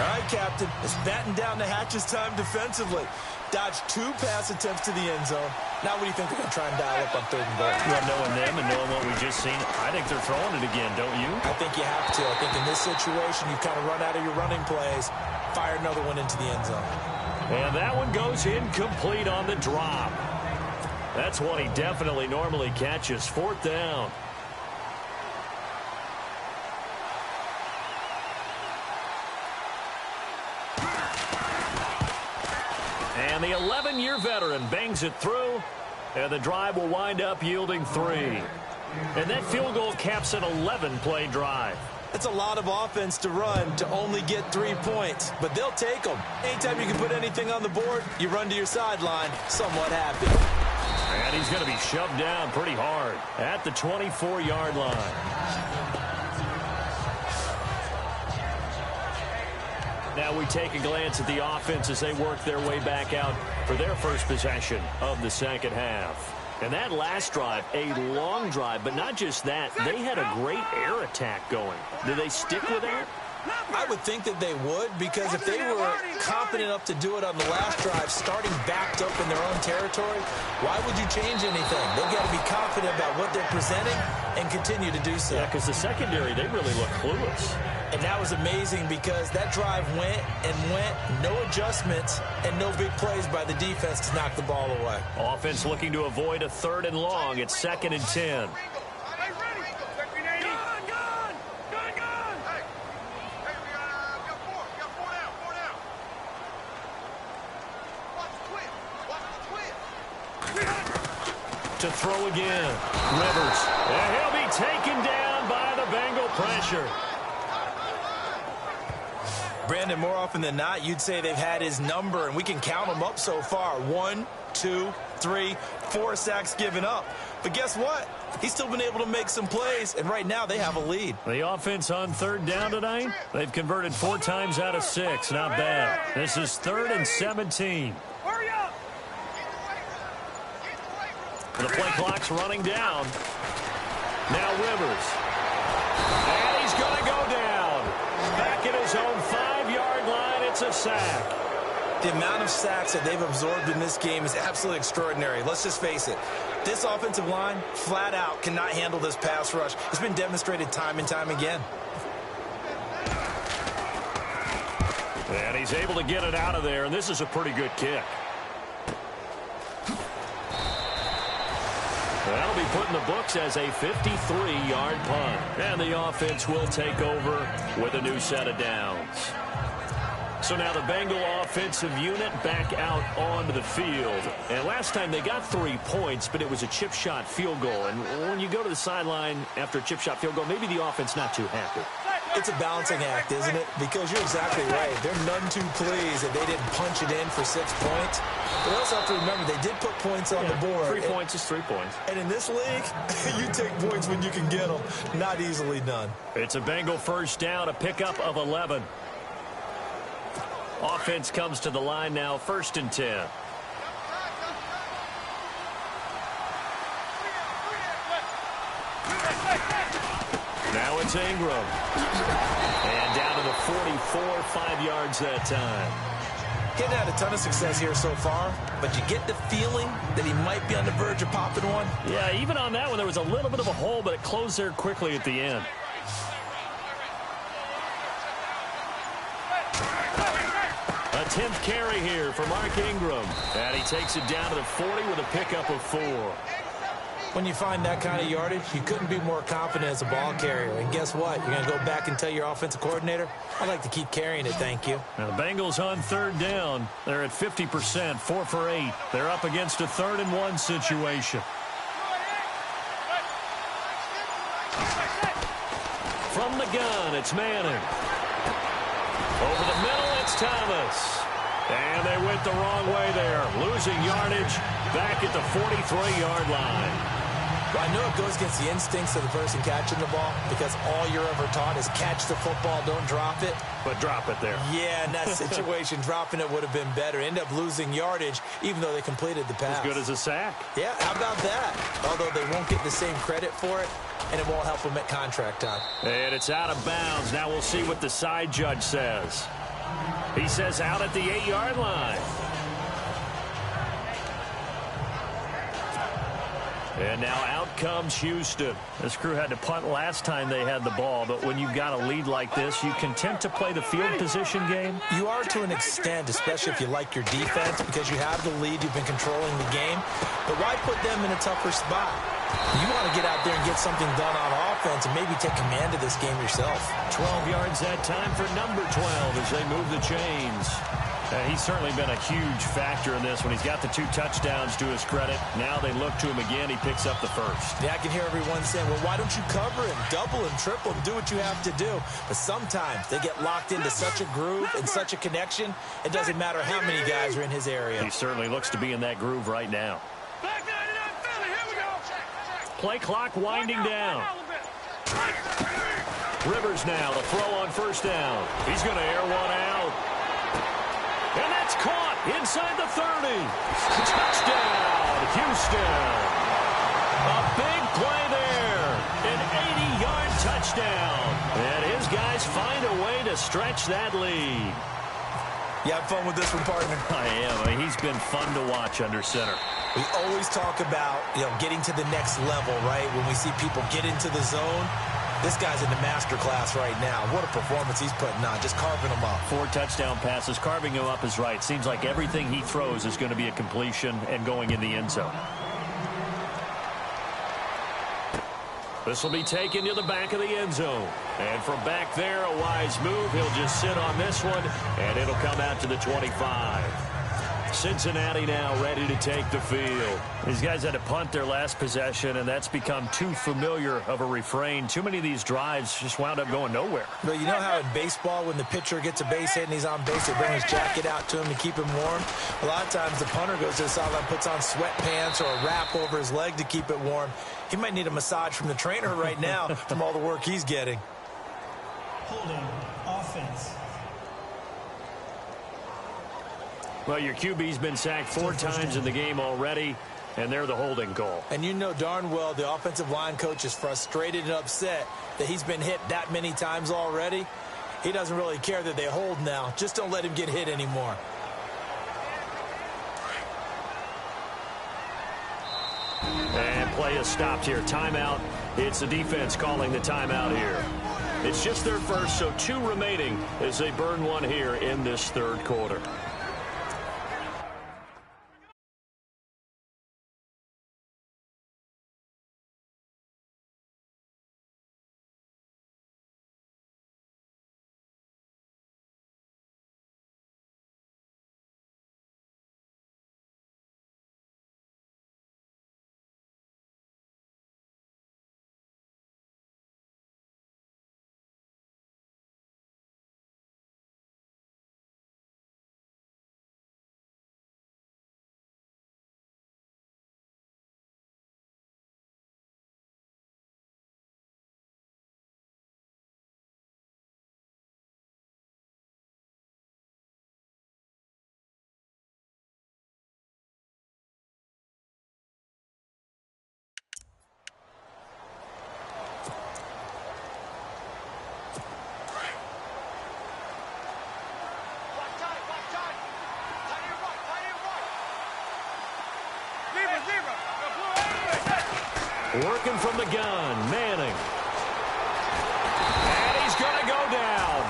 All right, Captain. It's batten down the hatches time defensively. Dodged 2 pass attempts to the end zone. Now what do you think they're going to try and dial up on 3rd and goal? Well, knowing them and knowing what we just seen, I think they're throwing it again, don't you? I think you have to. I think in this situation, you've kind of run out of your running plays. Fire another one into the end zone. And that one goes incomplete on the drop. That's one he definitely normally catches. 4th down. And the 11-year veteran bangs it through, and the drive will wind up yielding 3. And that field goal caps an 11-play drive. It's a lot of offense to run to only get 3 points, but they'll take them. Anytime you can put anything on the board, you run to your sideline, somewhat happy. And he's going to be shoved down pretty hard at the 24-yard line. Now we take a glance at the offense as they work their way back out for their first possession of the second half. And that last drive, a long drive, but not just that. They had a great air attack going. Do they stick with that? I would think that they would, because if they were confident enough to do it on the last drive, starting backed up in their own territory, why would you change anything? They've got to be confident about what they're presenting and continue to do so. Yeah, because the secondary, they really look clueless. And that was amazing because that drive went and went, no adjustments, and no big plays by the defense to knock the ball away. Offense looking to avoid a 3rd and long. It's 2nd and 10. To throw again. Rivers. And he'll be taken down by the Bengal pressure. Brandon, more often than not, you'd say they've had his number, and we can count them up so far. 1, 2, 3, 4 sacks given up. But guess what? He's still been able to make some plays, and right now they have a lead. The offense on 3rd down tonight, they've converted 4 times out of 6. Not bad. This is 3rd and 17. Hurry up! The play clock's running down. Now Rivers. And he's going to go down. Back at his own 5-yard line, it's a sack. The amount of sacks that they've absorbed in this game is absolutely extraordinary. Let's just face it. This offensive line, flat out, cannot handle this pass rush. It's been demonstrated time and time again. And he's able to get it out of there, and this is a pretty good kick. That'll be put in the books as a 53-yard punt. And the offense will take over with a new set of downs. So now the Bengal offensive unit back out onto the field. And last time they got 3 points, but it was a chip shot field goal. And when you go to the sideline after a chip shot field goal, maybe the offense not too happy. It's a balancing act, isn't it? Because you're exactly right. They're none too pleased that they didn't punch it in for 6 points. But also have to remember, they did put points on the board. 3 points is 3 points. And in this league, you take points when you can get them. Not easily done. It's a Bengal 1st down, a pickup of 11. Offense comes to the line now, 1st and 10. Now it's Ingram. And down to the 44, 5 yards that time. Getting had a ton of success here so far, but you get the feeling that he might be on the verge of popping one. Yeah, even on that one, there was a little bit of a hole, but it closed there quickly at the end. A 10th carry here for Mark Ingram. And he takes it down to the 40 with a pickup of 4. When you find that kind of yardage, you couldn't be more confident as a ball carrier. And guess what? You're going to go back and tell your offensive coordinator, I'd like to keep carrying it, thank you. Now the Bengals on 3rd down. They're at 50%, 4 for 8. They're up against a 3rd and 1 situation. From the gun, it's Manning. Over the middle, it's Thomas. And they went the wrong way there. Losing yardage back at the 43-yard line. Well, I know it goes against the instincts of the person catching the ball because all you're ever taught is catch the football, don't drop it. But drop it there. Yeah, in that situation, dropping it would have been better. End up losing yardage even though they completed the pass. As good as a sack. Yeah, how about that? Although they won't get the same credit for it, and it won't help them at contract time. And it's out of bounds. Now we'll see what the side judge says. He says out at the 8-yard line. And now out comes Houston. This crew had to punt last time they had the ball, but when you've got a lead like this, you content to play the field position game? You are to an extent, especially if you like your defense, because you have the lead, you've been controlling the game. But why put them in a tougher spot? You want to get out there and get something done on offense and maybe take command of this game yourself. 12 yards that time for number 12 as they move the chains. He's certainly been a huge factor in this when he's got the 2 touchdowns to his credit. Now they look to him again. He picks up the first. Yeah, I can hear everyone saying, well, why don't you cover him, double him, triple him, do what you have to do. But sometimes they get locked into such a groove and such a connection, it doesn't matter how many guys are in his area. He certainly looks to be in that groove right now. Play clock winding down. Rivers now, the throw on first down. He's going to air one out. And that's caught inside the 30. Touchdown, Houston. A big play there. An 80-yard touchdown. And his guys find a way to stretch that lead. You have fun with this one, partner? I am. He's been fun to watch under center. We always talk about, getting to the next level, right? When we see people get into the zone, this guy's in the master class right now. What a performance he's putting on, just carving them up. 4 touchdown passes. Carving him up is right. Seems like everything he throws is going to be a completion and going in the end zone. This will be taken to the back of the end zone. And from back there, a wise move. He'll just sit on this one, and it'll come out to the 25. Cincinnati now ready to take the field. These guys had to punt their last possession, and that's become too familiar of a refrain. Too many of these drives just wound up going nowhere. But you know how in baseball, when the pitcher gets a base hit and he's on base, they bring his jacket out to him to keep him warm? A lot of times the punter goes to the sideline, puts on sweatpants or a wrap over his leg to keep it warm. He might need a massage from the trainer right now from all the work he's getting. Holding offense. Well, your QB's been sacked 4 times in the game already, and they're the holding call. And you know darn well the offensive line coach is frustrated and upset that he's been hit that many times already. He doesn't really care that they hold now. Just don't let him get hit anymore. And play is stopped here. Timeout. It's the defense calling the timeout here. It's just their first, so 2 remaining as they burn one here in this third quarter. Working from the gun, Manning. And he's going to go down.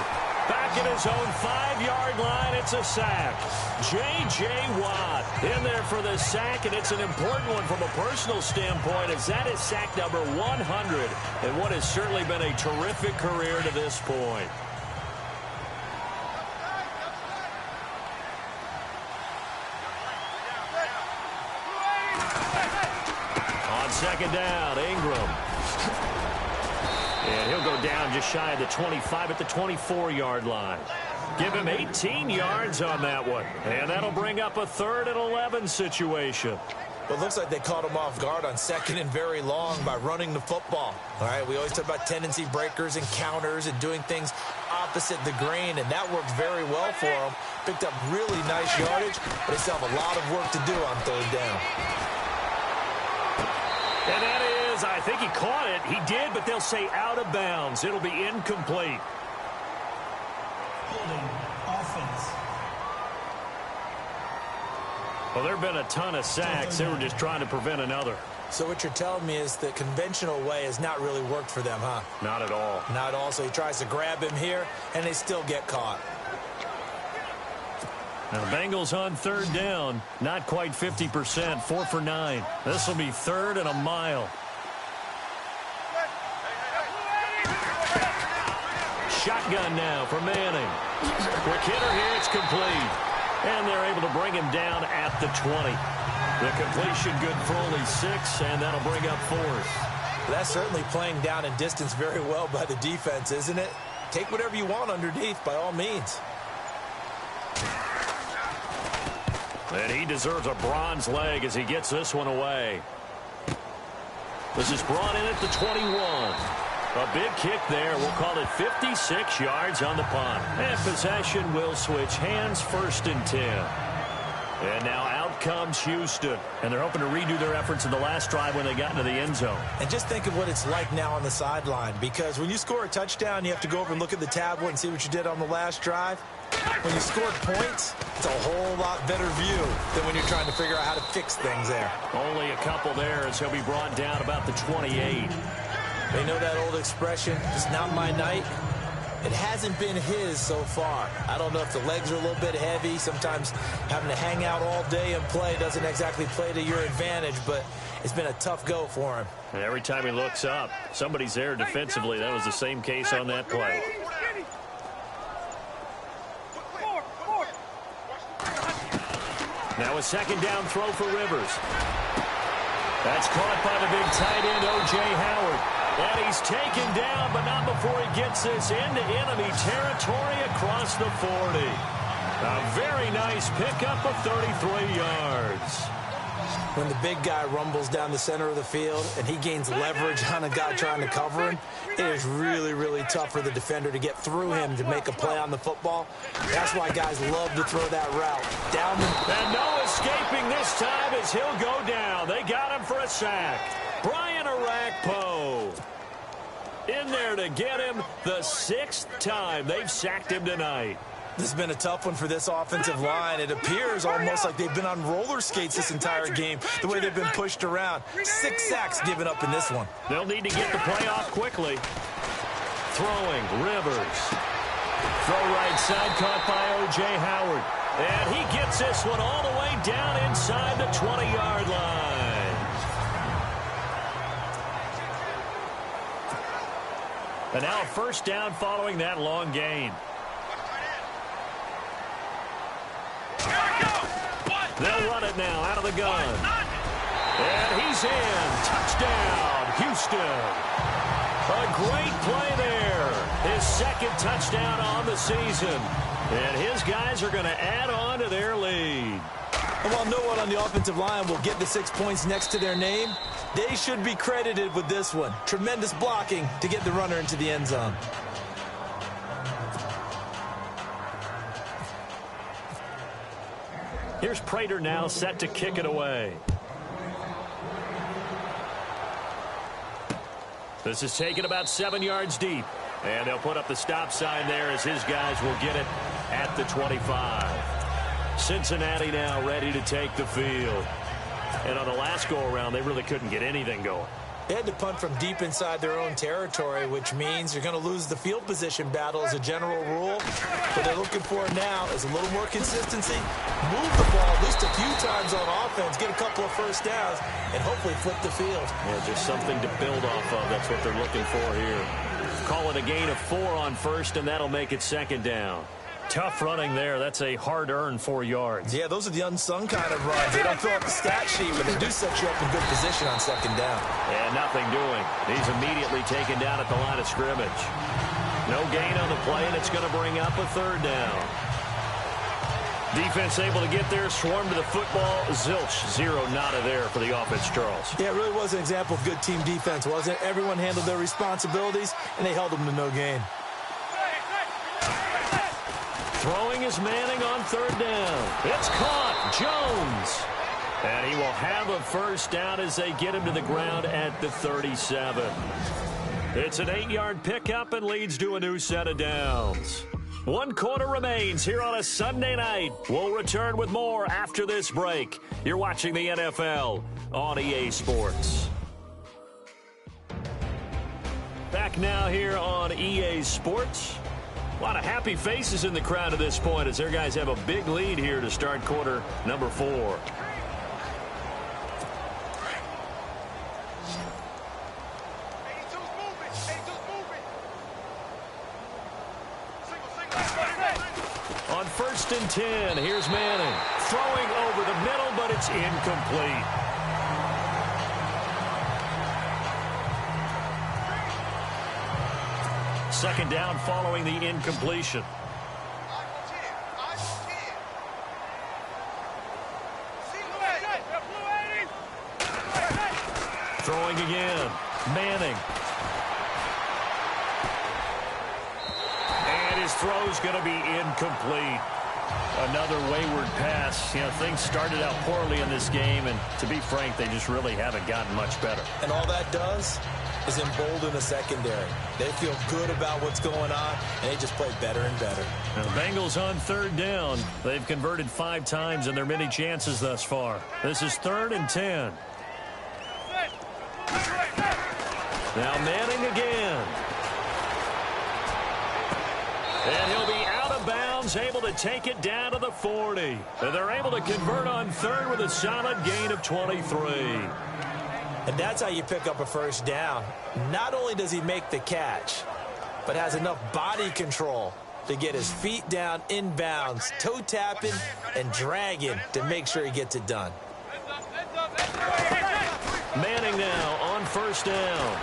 Back at his own 5-yard line, it's a sack. J.J. Watt in there for the sack, and it's an important one from a personal standpoint, as that is sack number 100, and what has certainly been a terrific career to this point. Second down, Ingram. And he'll go down just shy of the 25 at the 24-yard line. Give him 18 yards on that one. And that'll bring up a 3rd and 11 situation. Well, it looks like they caught him off guard on 2nd and very long by running the football. All right, we always talk about tendency breakers and counters and doing things opposite the grain, and that worked very well for him. Picked up really nice yardage, but they still have a lot of work to do on 3rd down. And that is, I think he caught it. He did, but they'll say out of bounds. It'll be incomplete. Holding offense. Well, there have been a ton of sacks. They were just trying to prevent another. So what you're telling me is the conventional way has not really worked for them, huh? Not at all. Not at all. So he tries to grab him here, and they still get caught. Now, the Bengals on third down. Not quite 50%, 4 for 9. This will be 3rd and a mile. Shotgun now for Manning. Quick hitter here, it's complete. And they're able to bring him down at the 20. The completion good for only 6, and that'll bring up 4th. That's certainly playing down in distance very well by the defense, isn't it? Take whatever you want underneath, by all means. And he deserves a bronze leg as he gets this one away. This is brought in at the 21. A big kick there. We'll call it 56 yards on the punt. And possession will switch hands, 1st and 10. And now out comes Houston. And they're hoping to redo their efforts in the last drive when they got into the end zone. And just think of what it's like now on the sideline. Because when you score a touchdown, you have to go over and look at the tablet and see what you did on the last drive. When you scored points, it's a whole lot better view than when you're trying to figure out how to fix things there. Only a couple there as he'll be brought down about the 28. They know that old expression, it's not my night. It hasn't been his so far. I don't know if the legs are a little bit heavy. Sometimes having to hang out all day and play doesn't exactly play to your advantage, but it's been a tough go for him. And every time he looks up, somebody's there defensively. That was the same case on that play. Now a 2nd down throw for Rivers. That's caught by the big tight end, O.J. Howard. And he's taken down, but not before he gets this into enemy territory across the 40. A very nice pickup of 33 yards. When the big guy rumbles down the center of the field and he gains leverage on a guy trying to cover him, it is really, really tough for the defender to get through him to make a play on the football. That's why guys love to throw that route. Down the... And no escaping this time as he'll go down. They got him for a sack. Brian Arakpo in there to get him the 6th time they've sacked him tonight. This has been a tough one for this offensive line. It appears almost like they've been on roller skates this entire game, the way they've been pushed around. 6 sacks given up in this one. They'll need to get the play off quickly. Throwing, Rivers. Throw right side, caught by O.J. Howard. And he gets this one all the way down inside the 20-yard line. And now a 1st down following that long gain. They'll run it now out of the gun. And he's in. Touchdown, Houston. A great play there. His 2nd touchdown on the season. And his guys are going to add on to their lead. And while no one on the offensive line will get the 6 points next to their name, they should be credited with this one. Tremendous blocking to get the runner into the end zone. Here's Prater now set to kick it away. This is taken about 7 yards deep. And they'll put up the stop sign there as his guys will get it at the 25. Cincinnati now ready to take the field. And on the last go-around, they really couldn't get anything going. They had to punt from deep inside their own territory, which means you're going to lose the field position battle as a general rule. What they're looking for now is a little more consistency, move the ball at least a few times on offense, get a couple of 1st downs, and hopefully flip the field. Yeah, just something to build off of. That's what they're looking for here. Call it a gain of 4 on 1st, and that'll make it 2nd down. Tough running there. That's a hard-earned 4 yards. Yeah, those are the unsung kind of runs. They don't fill up the stat sheet, but they do set you up in good position on 2nd down. And nothing doing. He's immediately taken down at the line of scrimmage. No gain on the play, and it's going to bring up a 3rd down. Defense able to get there, swarm to the football. Zilch, 0 nada there for the offense, Charles. Yeah, it really was an example of good team defense, wasn't it? Everyone handled their responsibilities, and they held them to no gain. Throwing is Manning on 3rd down. It's caught. Jones. And he will have a 1st down as they get him to the ground at the 37. It's an 8-yard pickup and leads to a new set of downs. One quarter remains here on a Sunday night. We'll return with more after this break. You're watching the NFL on EA Sports. Back now here on EA Sports. A lot of happy faces in the crowd at this point as their guys have a big lead here to start quarter number 4. On 1st and 10, here's Manning. Throwing over the middle, but it's incomplete. Second down following the incompletion. Throwing again. Manning. And his throw's going to be incomplete. Another wayward pass. You know, things started out poorly in this game, and to be frank, they just really haven't gotten much better. And all that does is embolden the secondary. They feel good about what's going on, and they just play better and better. Now, the Bengals on 3rd down. They've converted 5 times in their many chances thus far. This is 3rd and 10. Now Manning again. And he'll be out of bounds, able to take it down to the 40. And they're able to convert on 3rd with a solid gain of 23. And that's how you pick up a 1st down. Not only does he make the catch, but has enough body control to get his feet down in bounds, toe tapping and dragging to make sure he gets it done. Manning now on 1st down.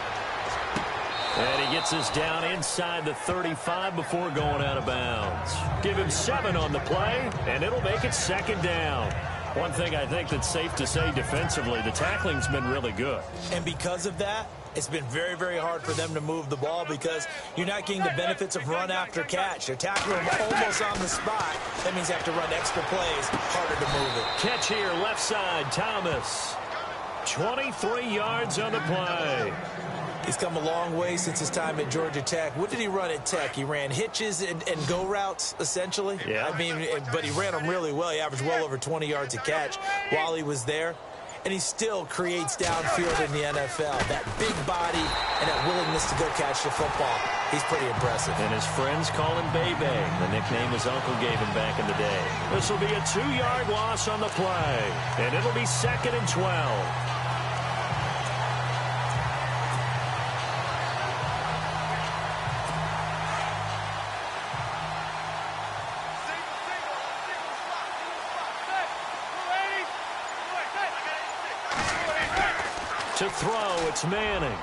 And he gets us down inside the 35 before going out of bounds. Give him 7 on the play, and it'll make it 2nd down. One thing I think that's safe to say defensively, the tackling's been really good. And because of that, it's been very, very hard for them to move the ball because you're not getting the benefits of run after catch. They're tackling him almost on the spot. That means you have to run extra plays, harder to move it. Catch here, left side, Thomas. 23 yards on the play. He's come a long way since his time at Georgia Tech. What did he run at Tech? He ran hitches and go routes, essentially. Yeah. I mean, but he ran them really well. He averaged well over 20 yards a catch while he was there. And he still creates downfield in the NFL. That big body and that willingness to go catch the football. He's pretty impressive. And his friends call him Bebe, the nickname his uncle gave him back in the day. This will be a 2-yard loss on the play. And it'll be 2nd and 12. To throw, it's Manning.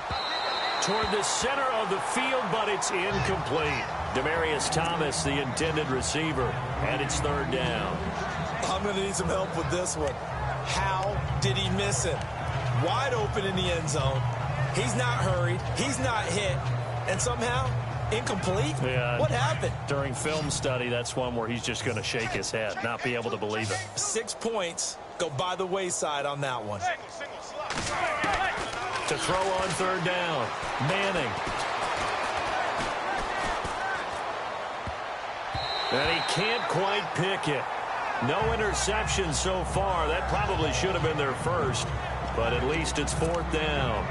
Toward the center of the field, but it's incomplete. Demaryius Thomas, the intended receiver, and it's 3rd down. I'm going to need some help with this one. How did he miss him? Wide open in the end zone. He's not hurried. He's not hit. And somehow, incomplete? Yeah. What happened? During film study, that's one where he's just going to shake his head, not be able to believe it. 6 points go by the wayside on that one. To throw on 3rd down, Manning. And he can't quite pick it. No interception so far. That probably should have been their first, but at least it's 4th down.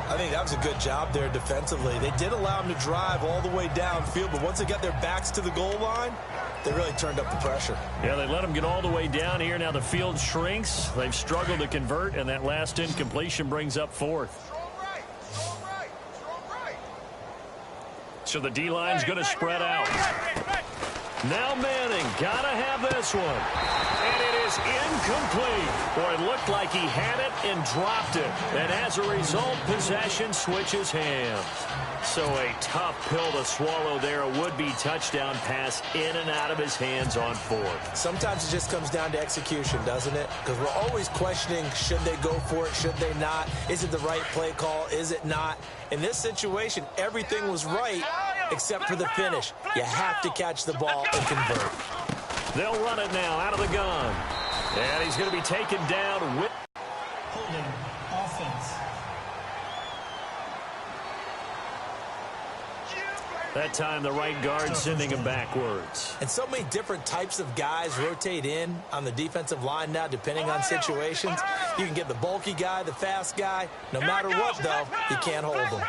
I think that was a good job there defensively. They did allow him to drive all the way downfield, but once they got their backs to the goal line, they really turned up the pressure. Yeah, they let him get all the way down here. Now the field shrinks. They've struggled to convert, and that last incompletion brings up 4th. So the D-line's going to spread out. Now Manning, got to have this one. And it is incomplete. Boy, it looked like he had it and dropped it. And as a result, possession switches hands. So a tough pill to swallow there. A would-be touchdown pass in and out of his hands on 4th. Sometimes it just comes down to execution, doesn't it? Because we're always questioning, should they go for it, should they not? Is it the right play call? Is it not? In this situation, everything was right except for the finish. You have to catch the ball and convert. They'll run it now out of the gun. And he's going to be taken down with... Holding offense. That time the right guard sending him backwards. And so many different types of guys rotate in on the defensive line now, depending on situations. You can get the bulky guy, the fast guy. No matter what, though, you can't hold them.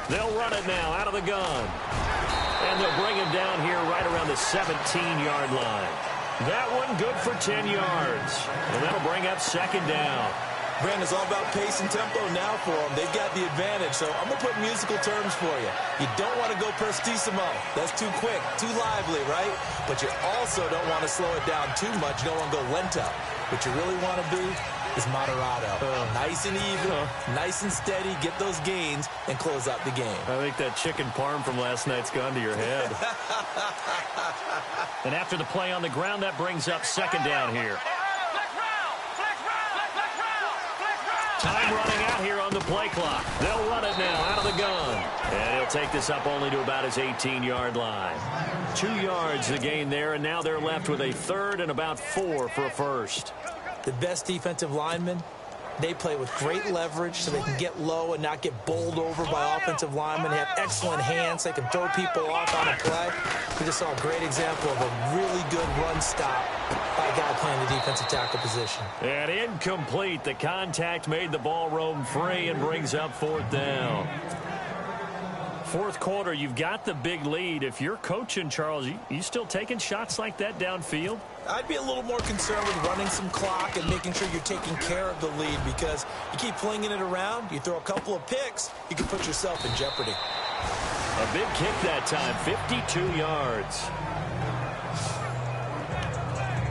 They'll run it now out of the gun. And they'll bring him down here right around the 17-yard line. That one good for 10 yards. And that'll bring up second down. Brandon, it's all about pace and tempo now for them. They've got the advantage, so I'm going to put musical terms for you. You don't want to go prestissimo. That's too quick, too lively, right? But you also don't want to slow it down too much. You don't want to go lento. What you really want to be is moderado. Nice and even, nice and steady, get those gains, and close out the game. I think that chicken parm from last night's gone to your head. And after the play on the ground, that brings up second down here. Time running out here on the play clock. They'll run it now out of the gun. And he'll take this up only to about his 18-yard line. 2 yards the gain there, and now they're left with a third and about 4 for a first. The best defensive linemen, they play with great leverage so they can get low and not get bowled over by offensive linemen. They have excellent hands. They can throw people off on a play. We just saw a great example of a really good run stop by a guy playing the defensive tackle position. And incomplete. The contact made the ball roam free and brings up fourth down. Fourth quarter, you've got the big lead. If you're coaching, Charles, you still taking shots like that downfield? I'd be a little more concerned with running some clock and making sure you're taking care of the lead, because you keep flinging it around, you throw a couple of picks, you can put yourself in jeopardy. A big kick that time, 52 yards.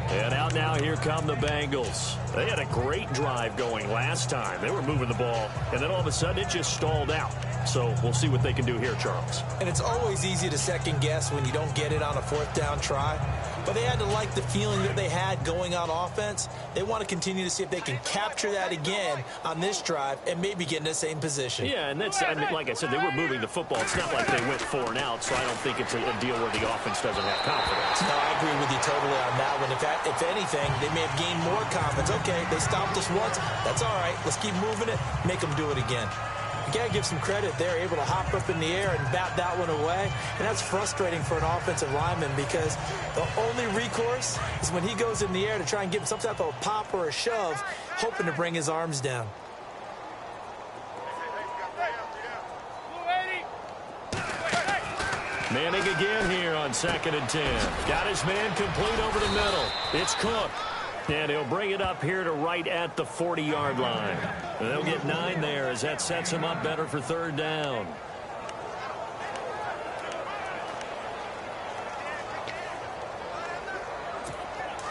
And out now, here come the Bengals. They had a great drive going last time. They were moving the ball, and then all of a sudden it just stalled out. So we'll see what they can do here, Charles. And it's always easy to second guess when you don't get it on a fourth down try. But they had to like the feeling that they had going on offense. They want to continue to see if they can capture that again on this drive and maybe get in the same position. Yeah, and that's, I mean, like I said, they were moving the football. It's not like they went 4 and out, so I don't think it's a deal where the offense doesn't have confidence. No, I agree with you totally on that one. If anything, they may have gained more confidence. Okay, they stopped us once. That's all right. Let's keep moving it. Make them do it again. You got to give some credit. They're able to hop up in the air and bat that one away. And that's frustrating for an offensive lineman, because the only recourse is when he goes in the air to try and give some type of a pop or a shove, hoping to bring his arms down. Manning again here on 2nd and 10. Got his man complete over the middle. It's Cook. And he'll bring it up here to right at the 40-yard line. And they'll get 9 there as that sets him up better for third down.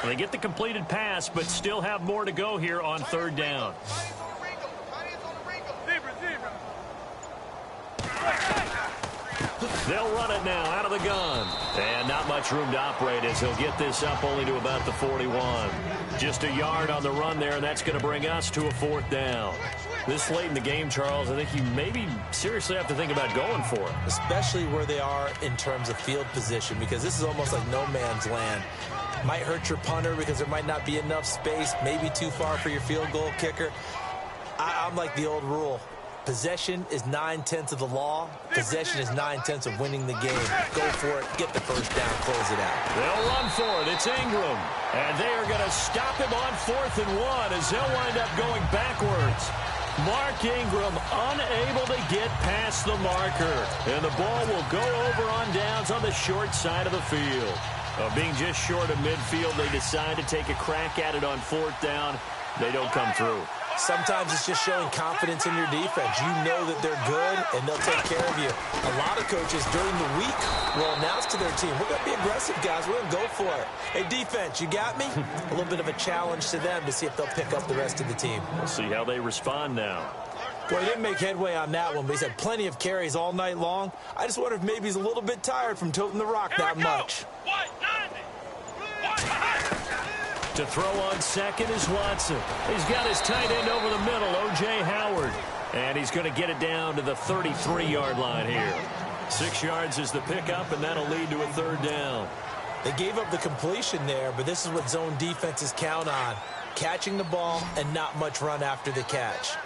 And they get the completed pass, but still have more to go here on third down. They'll run it now out of the gun. And not much room to operate as he'll get this up only to about the 41. Just a yard on the run there, and that's going to bring us to a fourth down. This late in the game, Charles, I think you maybe seriously have to think about going for it. Especially where they are in terms of field position, because this is almost like no man's land. Might hurt your punter because there might not be enough space, maybe too far for your field goal kicker. I'm like the old rule. Possession is 9/10 of the law. Possession is 9/10 of winning the game. Go for it. Get the first down. Close it out. They'll run for it. It's Ingram. And they are going to stop him on 4th and 1 as they'll wind up going backwards. Mark Ingram unable to get past the marker. And the ball will go over on downs on the short side of the field. Being just short of midfield, they decide to take a crack at it on 4th down. They don't come through. Sometimes it's just showing confidence in your defense. You know that they're good, and they'll take care of you. A lot of coaches during the week will announce to their team, we're going to be aggressive, guys. We're going to go for it. Hey, defense, you got me? A little bit of a challenge to them to see if they'll pick up the rest of the team. We'll see how they respond now. Well, he didn't make headway on that one, but he's had plenty of carries all night long. I just wonder if maybe he's a little bit tired from toting the rock that much. To throw on second is Watson. He's got his tight end over the middle, O.J. Howard. And he's going to get it down to the 33-yard line here. 6 yards is the pickup, and that'll lead to a third down. They gave up the completion there, but this is what zone defenses count on. Catching the ball and not much run after the catch.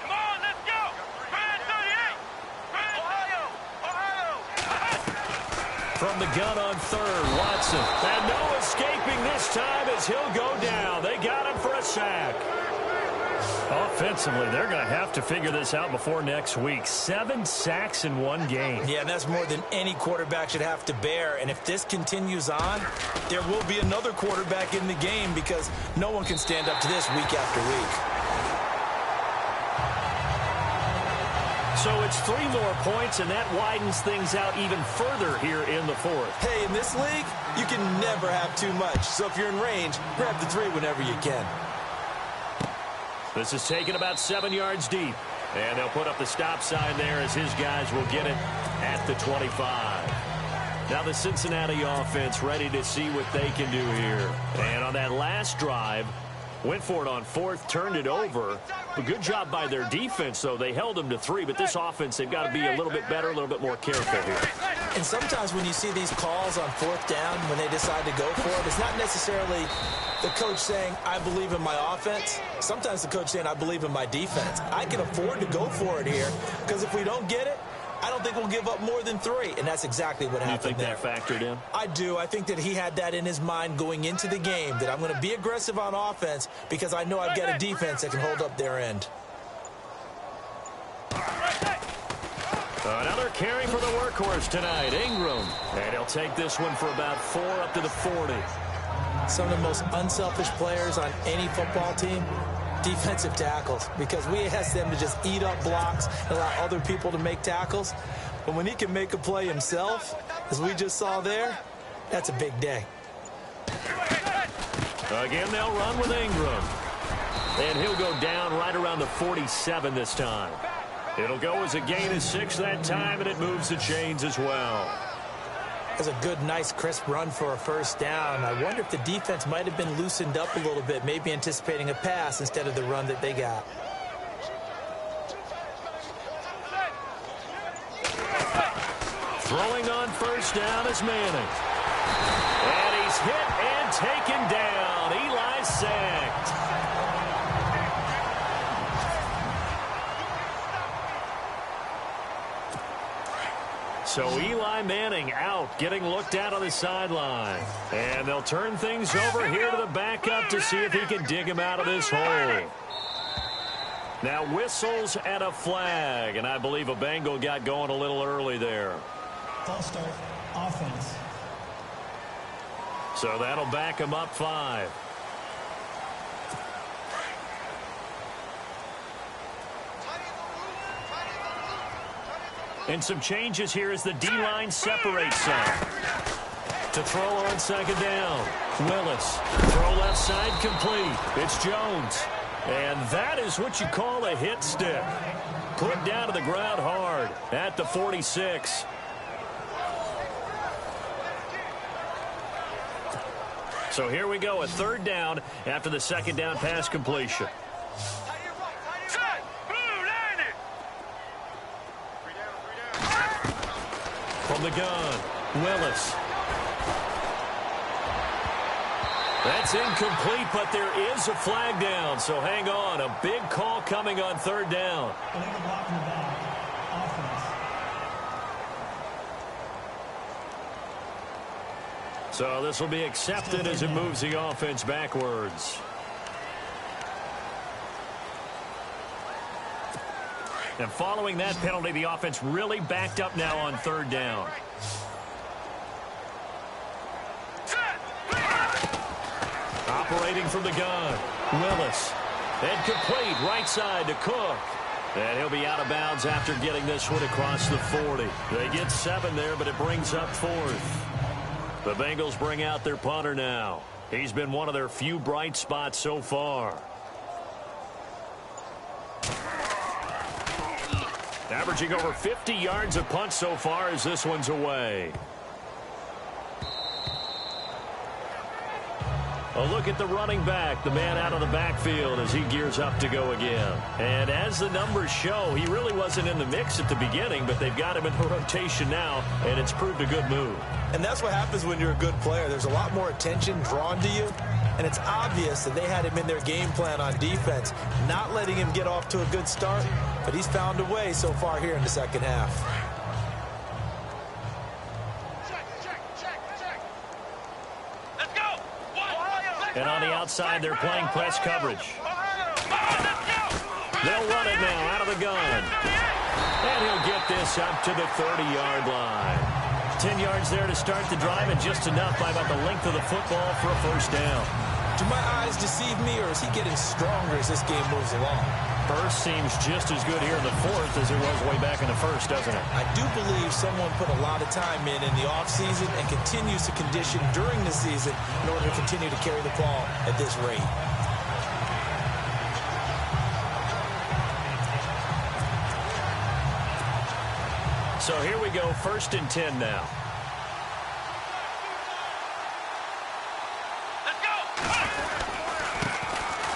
Come on, let's go! Brand 38! Brand Ohio! From the gun on third, Watson. And no escaping this time as he'll go down. They got him for a sack. Offensively, they're going to have to figure this out before next week. 7 sacks in one game. Yeah, and that's more than any quarterback should have to bear. And if this continues on, there will be another quarterback in the game because no one can stand up to this week after week. So it's 3 more points, and that widens things out even further here in the fourth. Hey, in this league, you can never have too much. So if you're in range, grab the 3 whenever you can. This is taken about 7 yards deep. And they'll put up the stop sign there as his guys will get it at the 25. Now the Cincinnati offense ready to see what they can do here. And on that last drive, went for it on 4th, turned it over. A good job by their defense, though. They held them to 3, but this offense, they've got to be a little bit better, a little bit more careful here. And sometimes when you see these calls on 4th down, when they decide to go for it, it's not necessarily the coach saying, I believe in my offense. Sometimes the coach saying, I believe in my defense. I can afford to go for it here because if we don't get it, I don't think we'll give up more than 3, and that's exactly what happened there. You think that factored in? I do. I think that he had that in his mind going into the game, that I'm going to be aggressive on offense because I know I've got a defense that can hold up their end. Another carry for the workhorse tonight, Ingram. And he'll take this one for about 4 up to the 40. Some of the most unselfish players on any football team, defensive tackles, because we ask them to just eat up blocks and allow other people to make tackles. But when he can make a play himself, as we just saw there, that's a big day. Again, they'll run with Ingram. And he'll go down right around the 47 this time. It'll go as a gain of 6 that time, and it moves the chains as well. That's a good, nice, crisp run for a first down. I wonder if the defense might have been loosened up a little bit, maybe anticipating a pass instead of the run that they got. Throwing on first down is Manning. And he's hit and taken down. Eli sacked. So Eli Manning out, getting looked at on the sideline. And they'll turn things over here to the backup to see if he can dig him out of this hole. Now whistles and a flag, and I believe a Bengal got going a little early there. False start, offense. So that'll back him up 5. And some changes here as the D-line separates some. To throw on second down. Willis. Throw left side complete. It's Jones. And that is what you call a hit stick. Put down to the ground hard at the 46. So here we go, a 3rd down after the second down pass completion. From the gun, Willis. That's incomplete, but there is a flag down, so hang on. A big call coming on 3rd down. Illegal block in the back. Offense. So this will be accepted as it moves the offense backwards. And following that penalty, the offense really backed up now on 3rd down. Operating from the gun, Willis. And complete right side to Cook. And he'll be out of bounds after getting this one across the 40. They get 7 there, but it brings up 4th. The Bengals bring out their punter now. He's been one of their few bright spots so far. Averaging over 50 yards a punt so far as this one's away. A look at the running back, the man out of the backfield as he gears up to go again. And as the numbers show, he really wasn't in the mix at the beginning, but they've got him in rotation now, and it's proved a good move. And that's what happens when you're a good player. There's a lot more attention drawn to you, and it's obvious that they had him in their game plan on defense, not letting him get off to a good start, but he's found a way so far here in the second half. And on the outside, they're playing press coverage. They'll run it now out of the gun. And he'll get this up to the 30-yard line. 10 yards there to start the drive, and just enough by about the length of the football for a first down. Do my eyes deceive me, or is he getting stronger as this game moves along? First seems just as good here in the fourth as it was way back in the first, doesn't it? I do believe someone put a lot of time in the offseason and continues to condition during the season in order to continue to carry the ball at this rate. So here we go, 1st and 10 now.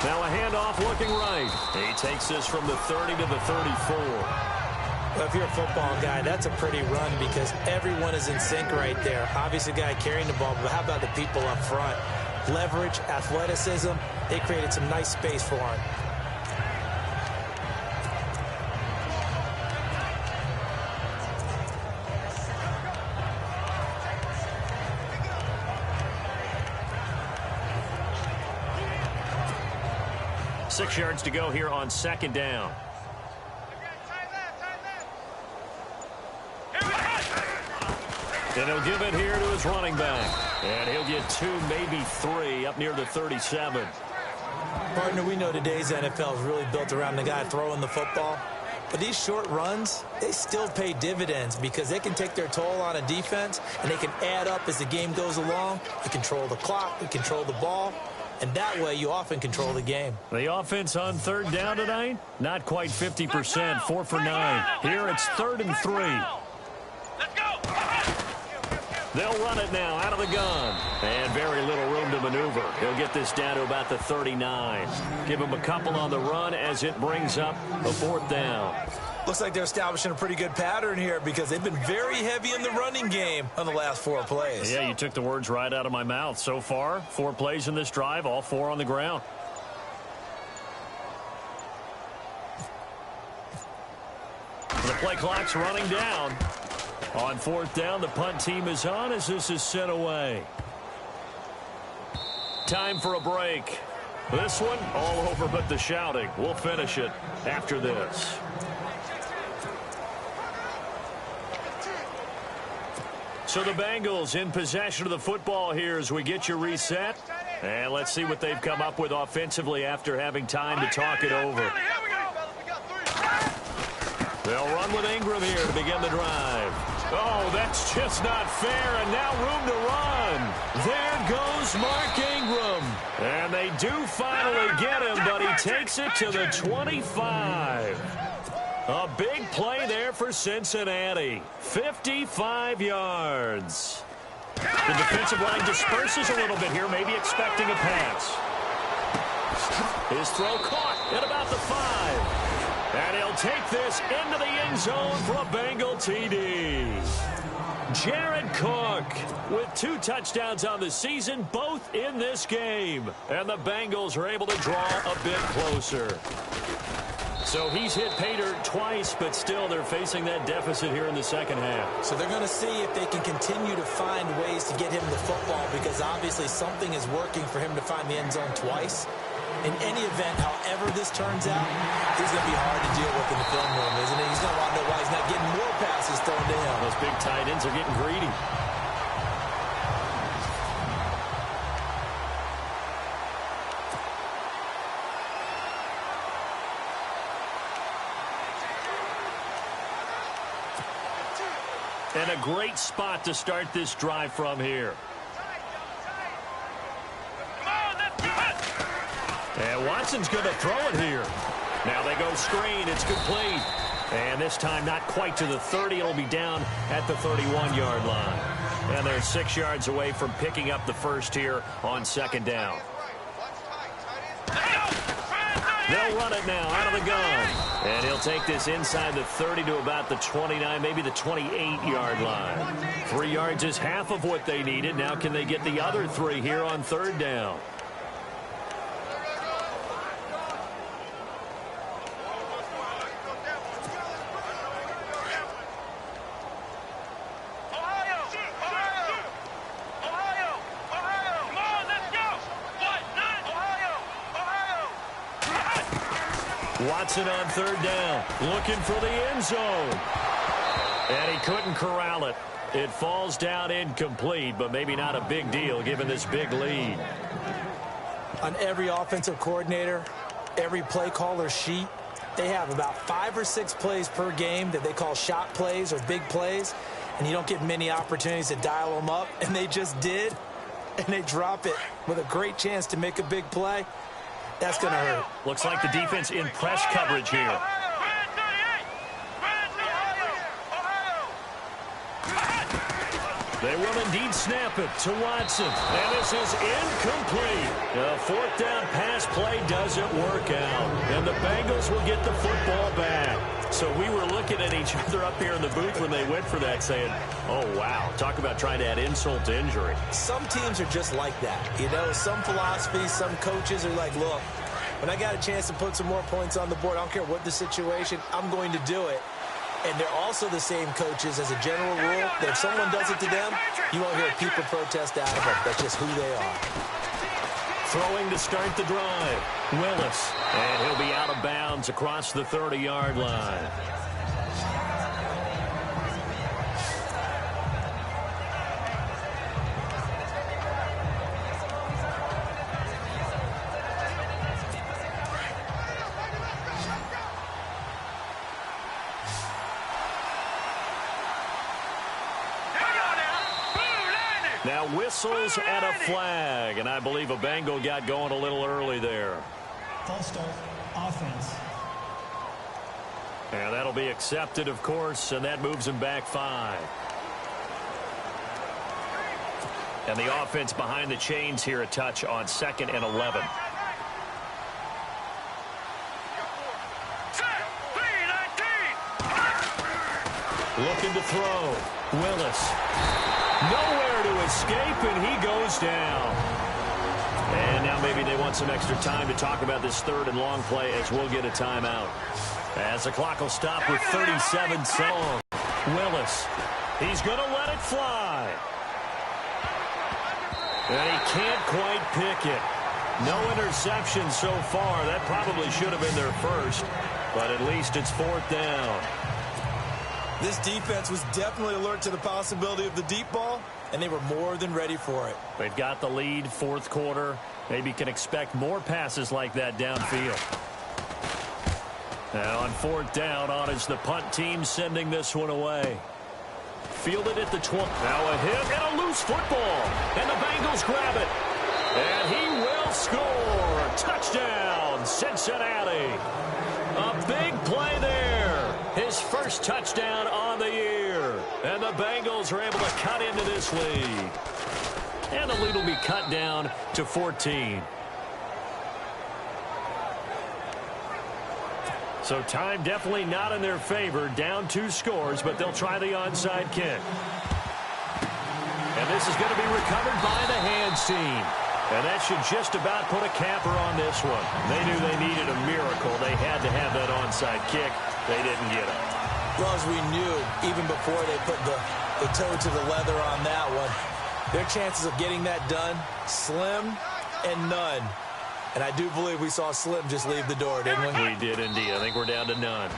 Now a handoff looking right. He takes this from the 30 to the 34. Well, if you're a football guy, that's a pretty run because everyone is in sync right there. Obviously, the guy carrying the ball, but how about the people up front? Leverage, athleticism, they created some nice space for him. Six yards to go here on 2nd down. And he'll give it here to his running back. And he'll get 2, maybe 3 up near the 37. Partner, we know today's NFL is really built around the guy throwing the football. But these short runs, they still pay dividends because they can take their toll on a defense, and they can add up as the game goes along. You control the clock, you control the ball. And that way, you often control the game. The offense on 3rd down tonight, not quite 50%, 4 for 9. Here it's 3rd and 3. They'll run it now out of the gun. And very little room to maneuver. He'll get this down to about the 39. Give him a couple on the run as it brings up a 4th down. Looks like they're establishing a pretty good pattern here because they've been very heavy in the running game on the last 4 plays. Yeah, you took the words right out of my mouth. So far, 4 plays in this drive, all 4 on the ground. The play clock's running down. On 4th down, the punt team is on as this is sent away. Time for a break. This one, all over but the shouting. We'll finish it after this. So the Bengals in possession of the football here as we get you reset. And let's see what they've come up with offensively after having time to talk it over. They'll run with Ingram here to begin the drive. Oh, that's just not fair, and now room to run. There goes Mark Ingram. And they do finally get him, but he takes it to the 25. A big play there for Cincinnati. 55 yards. The defensive line disperses a little bit here, maybe expecting a pass. His throw caught at about the 5. And he'll take this into the end zone for a Bengal TD. Jared Cook with 2 touchdowns on the season, both in this game. And the Bengals are able to draw a bit closer. So he's hit pay dirt twice, but still they're facing that deficit here in the second half. So they're going to see if they can continue to find ways to get him the football because obviously something is working for him to find the end zone twice. In any event, however this turns out, he's going to be hard to deal with in the film room, isn't he? He's going to want to know why he's not getting more passes thrown to him. Those big tight ends are getting greedy. And a great spot to start this drive from here. And Watson's going to throw it here. Now they go screen. It's complete. And this time not quite to the 30. It'll be down at the 31-yard line. And they're 6 yards away from picking up the first here on second down. They'll run it now out of the gun. And he'll take this inside the 30 to about the 29, maybe the 28-yard line. 3 yards is half of what they needed. Now can they get the other 3 here on third down? Watson on third down, looking for the end zone. And he couldn't corral it. It falls down incomplete, but maybe not a big deal given this big lead. On every offensive coordinator, every play caller sheet, they have about 5 or 6 plays per game that they call shot plays or big plays, and you don't get many opportunities to dial them up, and they just did, and they drop it with a great chance to make a big play. That's going to hurt. Looks like the defense in press coverage here. They will indeed snap it to Watson. And this is incomplete. The fourth down pass play doesn't work out. And the Bengals will get the football back. So we were looking at each other up here in the booth when they went for that saying, oh, wow, talk about trying to add insult to injury. Some teams are just like that. You know, some philosophies, some coaches are like, look, when I got a chance to put some more points on the board, I don't care what the situation, I'm going to do it. And they're also the same coaches as a general rule that if someone does it to them, you won't hear people protest out of them. That's just who they are. Throwing to start the drive. Willis. And he'll be out of bounds across the 30-yard line. Now whistles and a flag, and I believe a Bengal got going a little early there. False start, offense. And that'll be accepted, of course, and that moves him back 5. And the offense behind the chains here a touch on 2nd and 11. Looking to throw. Willis. Nowhere to escape, and he goes down. And now maybe they want some extra time to talk about this third and long play as we'll get a timeout. As the clock will stop with 37 seconds. Willis, he's going to let it fly. And he can't quite pick it. No interception so far. That probably should have been their first, but at least it's 4th down. This defense was definitely alert to the possibility of the deep ball, and they were more than ready for it. They've got the lead, 4th quarter. Maybe can expect more passes like that downfield. Now on 4th down, on is the punt team sending this one away. Fielded at the 20. Now a hit and a loose football. And the Bengals grab it. And he will score. Touchdown, Cincinnati. A big play there. His first touchdown on the year. And the Bengals are able to cut into this lead. And the lead will be cut down to 14. So time definitely not in their favor. Down 2 scores, but they'll try the onside kick. And this is going to be recovered by the hands team. And that should just about put a capper on this one. They knew they needed a miracle. They had to have that onside kick. They didn't get it. Well, as we knew, even before they put the toe to the leather on that one, their chances of getting that done, slim and none. And I do believe we saw Slim just leave the door, didn't we? We did indeed. I think we're down to none.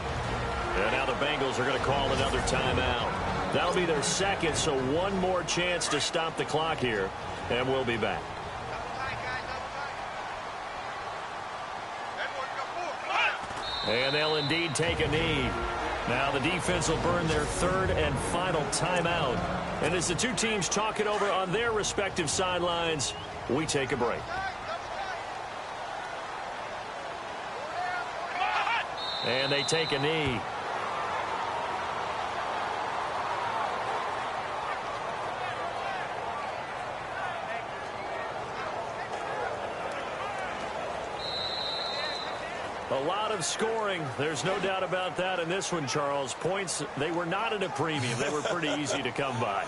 And now the Bengals are going to call another timeout. That'll be their second, so one more chance to stop the clock here, and we'll be back. And they'll indeed take a knee. Now the defense will burn their 3rd and final timeout. And as the two teams talk it over on their respective sidelines, we take a break. And they take a knee. A lot of scoring. There's no doubt about that in this one, Charles. Points, they were not at a premium. They were pretty easy to come by.